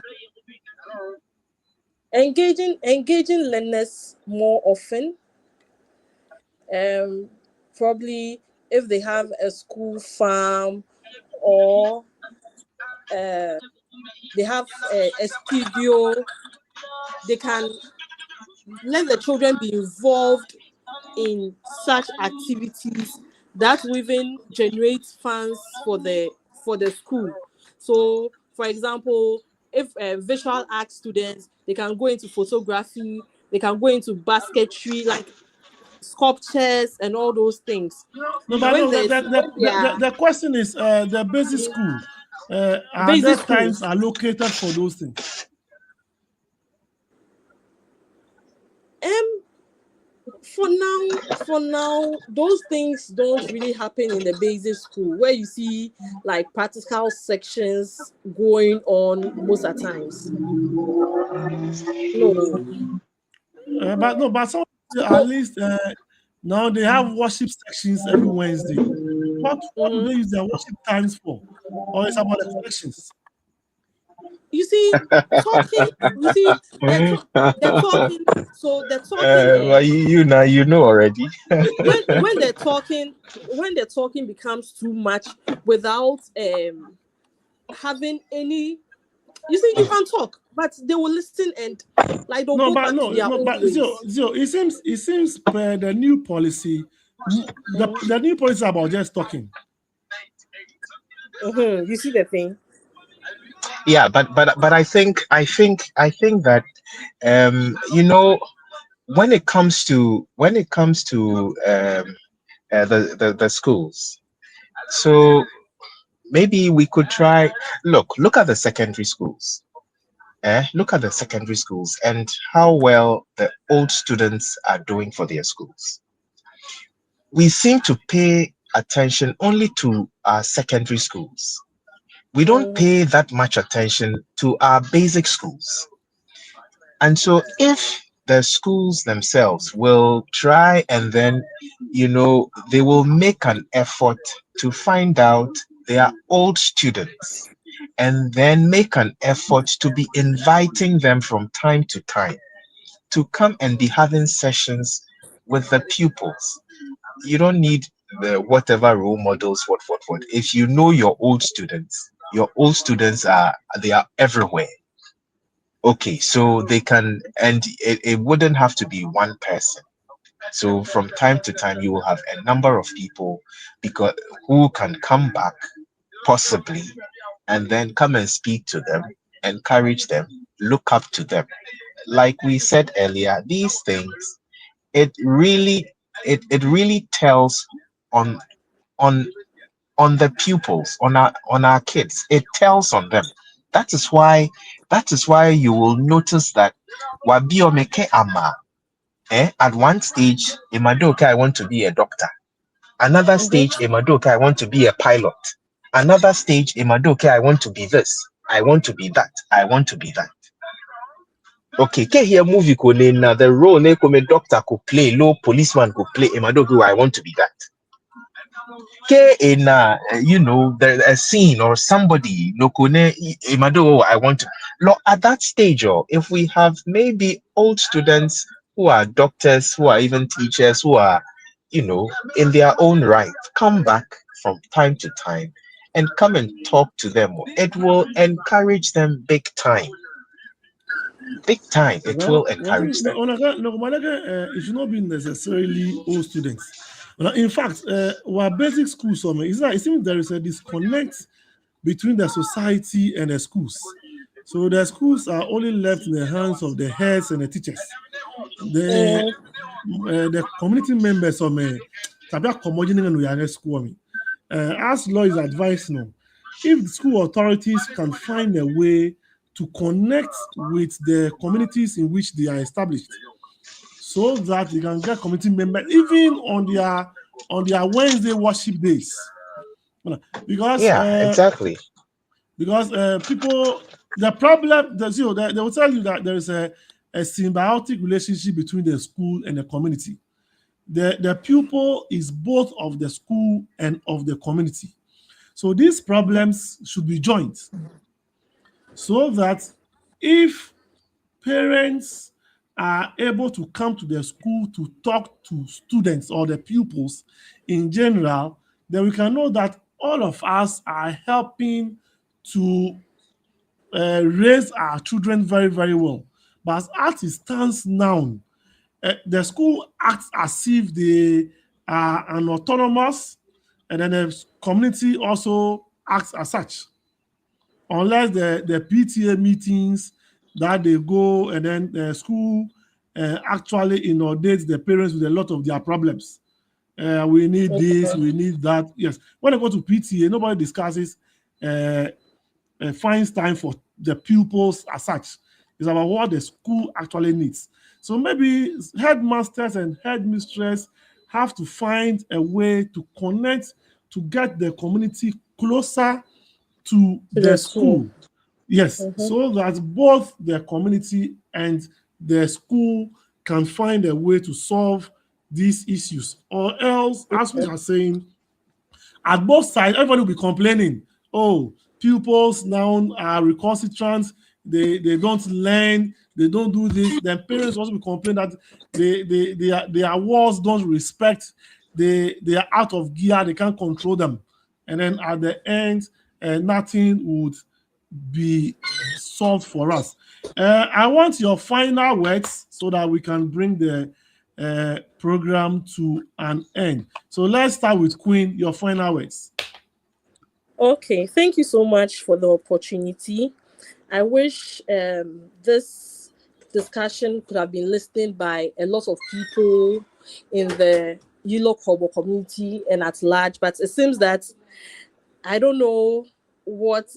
S3: engaging learners more often. Probably if they have a school farm, or they have a studio, they can let the children be involved in such activities that will even generate funds for the school. So, for example, if visual art students, they can go into photography, they can go into basketry, like sculptures and all those things.
S1: No, but
S3: When
S1: no,
S3: there's when they are
S1: the question is the basic school. Are there
S3: basic
S1: times
S3: schools,
S1: allocated for those things?
S3: um, for now, those things don't really happen in the basic school where you see like practical sections going on most of the times. No.
S1: But some at least now they have worship sections every Wednesday. What do they use their worship times for? Or it's about the collections?
S3: You see, talking. You see, they're talking. So they're talking.
S2: Well, you now you know already.
S3: When they're talking becomes too much without having any. You see, you can talk, but they will listen and like they'll
S1: No,
S3: go
S1: but
S3: back to
S1: no,
S3: their
S1: no,
S3: old
S1: but
S3: ways.
S1: Zio, it seems per the new policy, the new policy about just talking.
S3: You see the thing.
S2: Yeah, but I think that when it comes to the schools, so maybe we could try look at the secondary schools. Look at the secondary schools and how well the old students are doing for their schools. We seem to pay attention only to our secondary schools. We don't pay that much attention to our basic schools. And so if the schools themselves will try and then, they will make an effort to find out their old students and then make an effort to be inviting them from time to time to come and be having sessions with the pupils. You don't need the whatever role models, what. If you know your old students they are everywhere. Okay, so they can, and it wouldn't have to be one person. So from time to time, you will have a number of people because who can come back possibly and then come and speak to them, encourage them, look up to them. Like we said earlier, these things, it really tells on on on the pupils, on our kids. It tells on them. That is why you will notice that wabiomeke ama at one stage, Imadoka, I want to be a doctor. Another stage, Imadoka, I want to be a pilot. Another stage, Imadoka, I want to be this. I want to be that. I want to be that. Okay, ke here movie ko na the role ne come doctor could play, low policeman could play. Imadoka, I want to be that. In there's a scene or somebody lokone imado I want to look at that stage, or if we have maybe old students who are doctors, who are even teachers, who are in their own right, come back from time to time and come and talk to them. It will encourage them big time. Big time. It will encourage them.
S1: It should not be necessarily all students. In fact, our basic school summer is that it seems there is a disconnect between the society and the schools. So the schools are only left in the hands of the heads and the teachers. The community members of me, as law is advised now, if the school authorities can find a way to connect with the communities in which they are established, so that they can get community members even on their Wednesday worship days. Because
S2: exactly.
S1: Because people, the problem, they will tell you that there is a symbiotic relationship between the school and the community. The pupil is both of the school and of the community. So these problems should be joined so that if parents are able to come to the school to talk to students or the pupils in general, then we can know that all of us are helping to raise our children very, very well. But as it stands now, the school acts as if they are an autonomous, and then the community also acts as such. Unless the PTA meetings that they go, and then the school actually inundates the parents with a lot of their problems. We need this, we need that. Yes, when they go to PTA, nobody discusses, finds time for the pupils as such. It's about what the school actually needs. So maybe headmasters and headmistresses have to find a way to connect, to get the community closer to the school. Yes, so that both the community and the school can find a way to solve these issues. Or else, as we are saying, at both sides, everybody will be complaining. Oh, pupils now are recalcitrant, they don't learn, they don't do this. Then parents also will complain that their walls don't respect, they are out of gear, they can't control them. And then at the end, nothing would be solved for us. I want your final words so that we can bring the program to an end. So let's start with Queen, your final words.
S3: Okay, thank you so much for the opportunity. I wish this discussion could have been listened by a lot of people in the Yilo Kobo community and at large, but it seems that I don't know what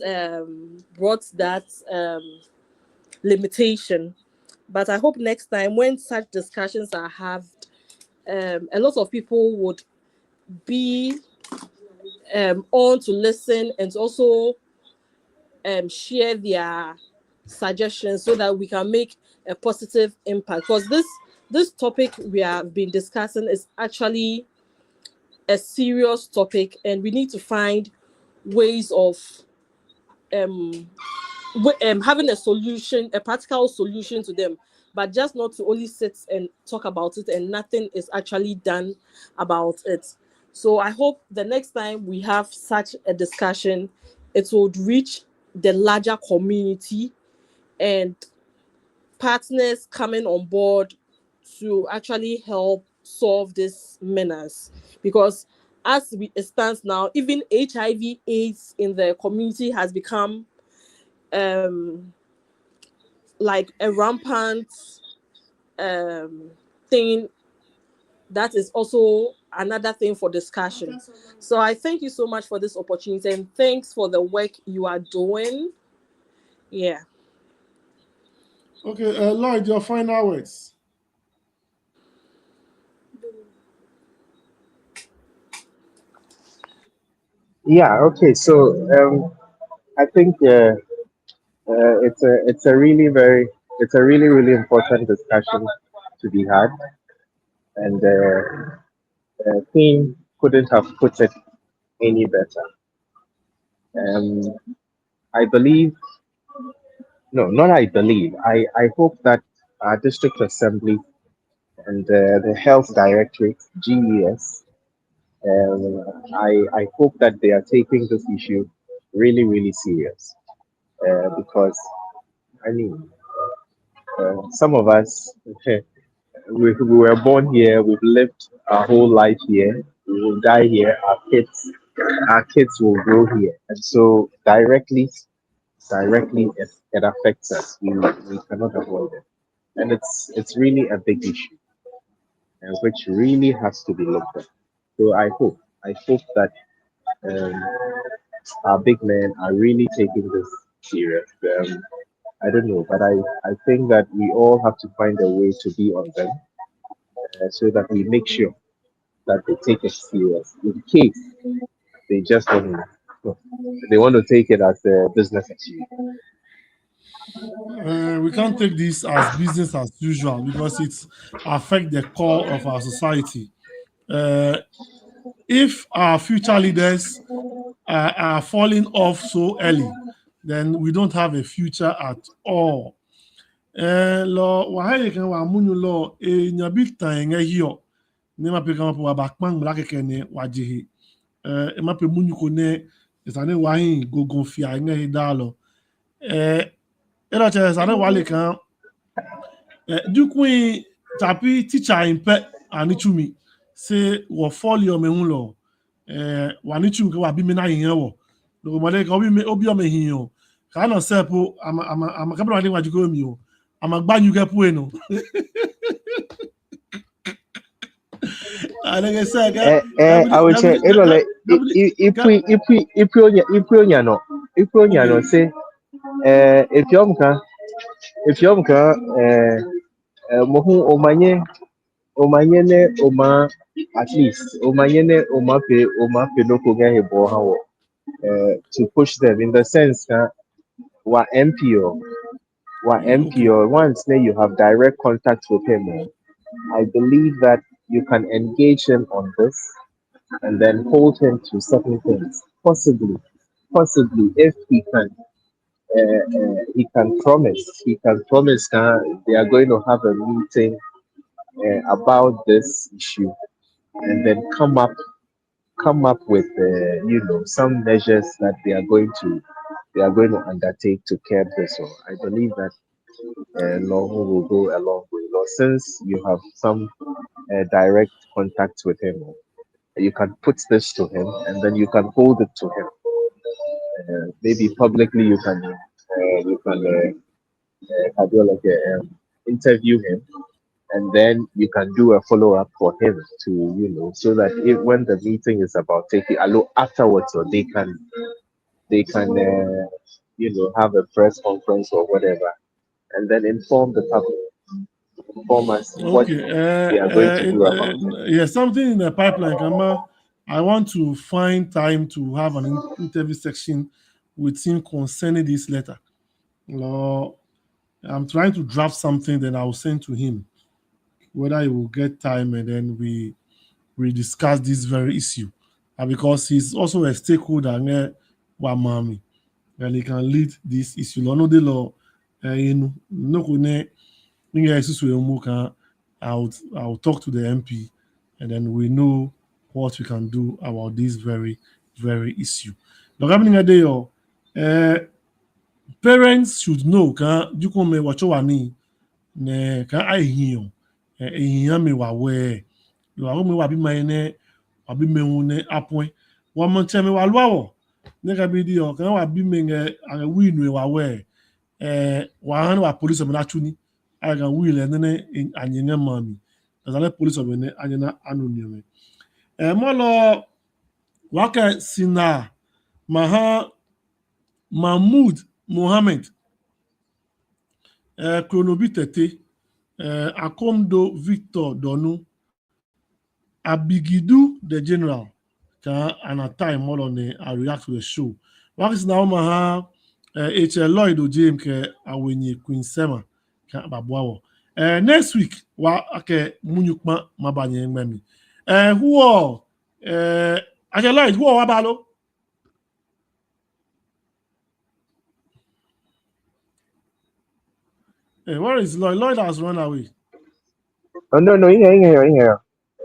S3: brought that limitation. But I hope next time when such discussions are had, a lot of people would be on to listen and also share their suggestions so that we can make a positive impact. Because this topic we have been discussing is actually a serious topic, and we need to find ways of having a solution, a practical solution to them, but just not to only sit and talk about it and nothing is actually done about it. So I hope the next time we have such a discussion, it would reach the larger community and partners coming on board to actually help solve this menace. Because as it stands now, even HIV/AIDS in the community has become like a rampant thing that is also another thing for discussion. So I thank you so much for this opportunity, and thanks for the work you are doing. Yeah.
S1: Okay, Lloyd, your final words.
S2: Yeah, okay. So I think it's a really really important discussion to be had, and Queen couldn't have put it any better. Um, I believe, no, not I believe. I hope that our district assembly and the health directorate GES, I hope that they are taking this issue really serious, because I mean, some of us, we were born here, we've lived our whole life here, we will die here, our kids will grow here. And so directly it affects us. We cannot avoid it. And it's really a big issue, which really has to be looked at. So I hope that um, our big men are really taking this serious. I don't know, but I think that we all have to find a way to be on them, so that we make sure that they take it serious. In case they just they want to take it as a business as usual.
S1: We can't take this as business as usual because it affects the core of our society. Uh, if our future leaders are falling off so early, then we don't have a future at all. Lo wahaye kan wa munyu lo nyabi tan hio ne ma pe kan po ba kpang bla keke ne wajihi. E ma pe munyu ko ne isane wahin gogon fi nge da lo. Era che sane wale kan du kuin tapi teacher impe ani chumi se wo fall yo me hun lo wa ni chumi ko wa bi me na yin wo lo mo le ko bi me obi o me hin o ka na se po ama ka bra ni wa jiko mi o ama gba nyu ke pu eno alege se ka
S2: I would say, you know, like if we no say, if you mohu omanye ne oma at least omanye ne oma pe loko ga hebo hawo, to push them in the sense that wa
S1: okay
S2: MPO once then you have direct contact with him, I believe that you can engage him on this and then hold him to certain things. Possibly, if he can promise that they are going to have a meeting about this issue, and then come up with some measures that they are going to undertake to curb this. So I believe that Law will go a long way. Law, since you have some direct contact with him, you can put this to him, and then you can hold it to him. Maybe publicly, you can do like interview him, and then you can do a follow up for him to so that when the meeting is about taking a look afterwards, or they can have a press conference or whatever, and then inform the public, inform us what
S1: okay
S2: they are going to do about it.
S1: yeah, something in the pipeline kama I want to find time to have an interview section with him concerning this letter. Lo, I'm trying to draft something, then I'll send to him whether he will get time, and then we discuss this very issue. Because he's also a stakeholder near Wamami, and he can lead this issue. Lo no de lo in no kune ninga isusu emu kan I'll talk to the MP, and then we know what we can do about this very issue. Lo gabi ninga de yo parents should know kan juko me wacho wani ne kan ai hiyo ehiyan me wa we lo awo me wa bi ma ne wa bi me hu ne apon wa mo che me wa lo awo ne ka bi di o kan wa bi me nge a wi nu wa we wa han wa police me na chuni I can will and then anyenye mami azale police obene anyana anonyme molo waka sina Mahmoud Mohammed Chronobitete Akomdo Victor Donu Abigidu the General ka and a time all on I react to the show. What is now maha Lloyd Ojim ke awenye Queen Sema ka babwawo. Next week wa ake munyukma mabanye ngmemi. Who Lloyd who wabalo? Where is Lloyd? Lloyd has run away.
S2: Oh, no, in here.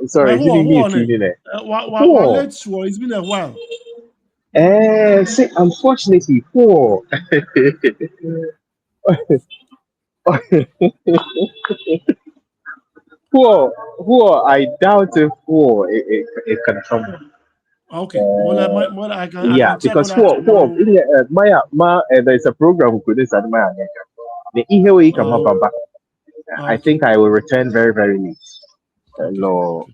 S2: Sorry, it's even me feeling it.
S1: Let's show. It's been a while.
S2: See, unfortunately, poor. Poor, I doubt if poor it can come.
S1: Okay. Well, I can check
S2: because
S1: on that tomorrow.
S2: Maya, there's a program we could do Maya. The ihe come up back. I think I will return very, very late. No,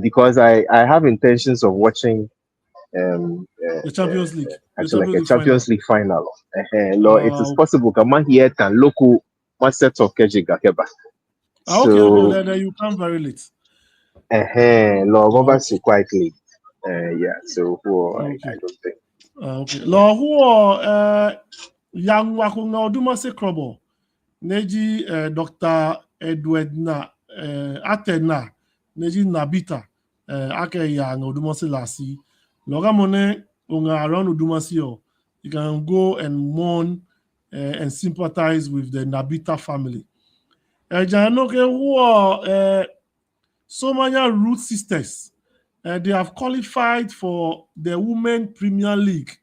S2: because I have intentions of watching
S1: the Champions League.
S2: Actually, like a Champions League final. No, it is possible. Come here, can local set of Kejiga Keba.
S1: Okay, then you come very late.
S2: No, Robert quite late. So I don't think.
S1: Okay. Lo who young wakunga odumase krobo. Neji Dr. Edwardna Atena Neji Nabita ake yang odumase lasi. Loga mone unga around odumasi yo. You can go and mourn and sympathize with the Nabita family. Janoke who are Somanya Root Sisters. They have qualified for the Women Premier League.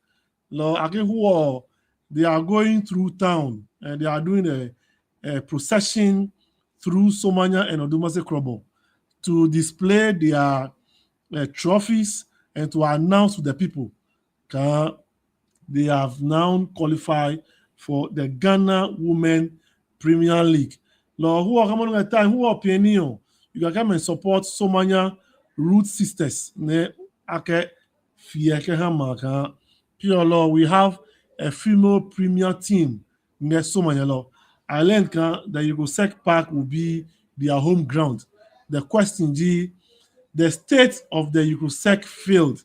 S1: They are going through town and they are doing a procession through Somanya and Odumase Krobo to display their trophies and to announce to the people they have now qualified for the Ghana Women Premier League. Who are coming at time? Who are opinion? You can come and support Somanya Root Sisters. We have a female premier team near Somanya. I learned that the Yugosek Park will be their home ground. The question is, the state of the Yugosek field,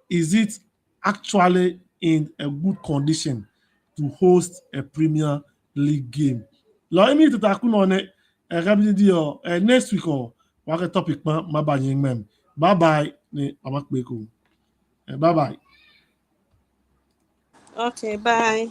S1: is it actually in a good condition to host a Premier League game? Let me to takun on it. Next week or what topic ma bye bye bye bye.
S3: Okay, bye.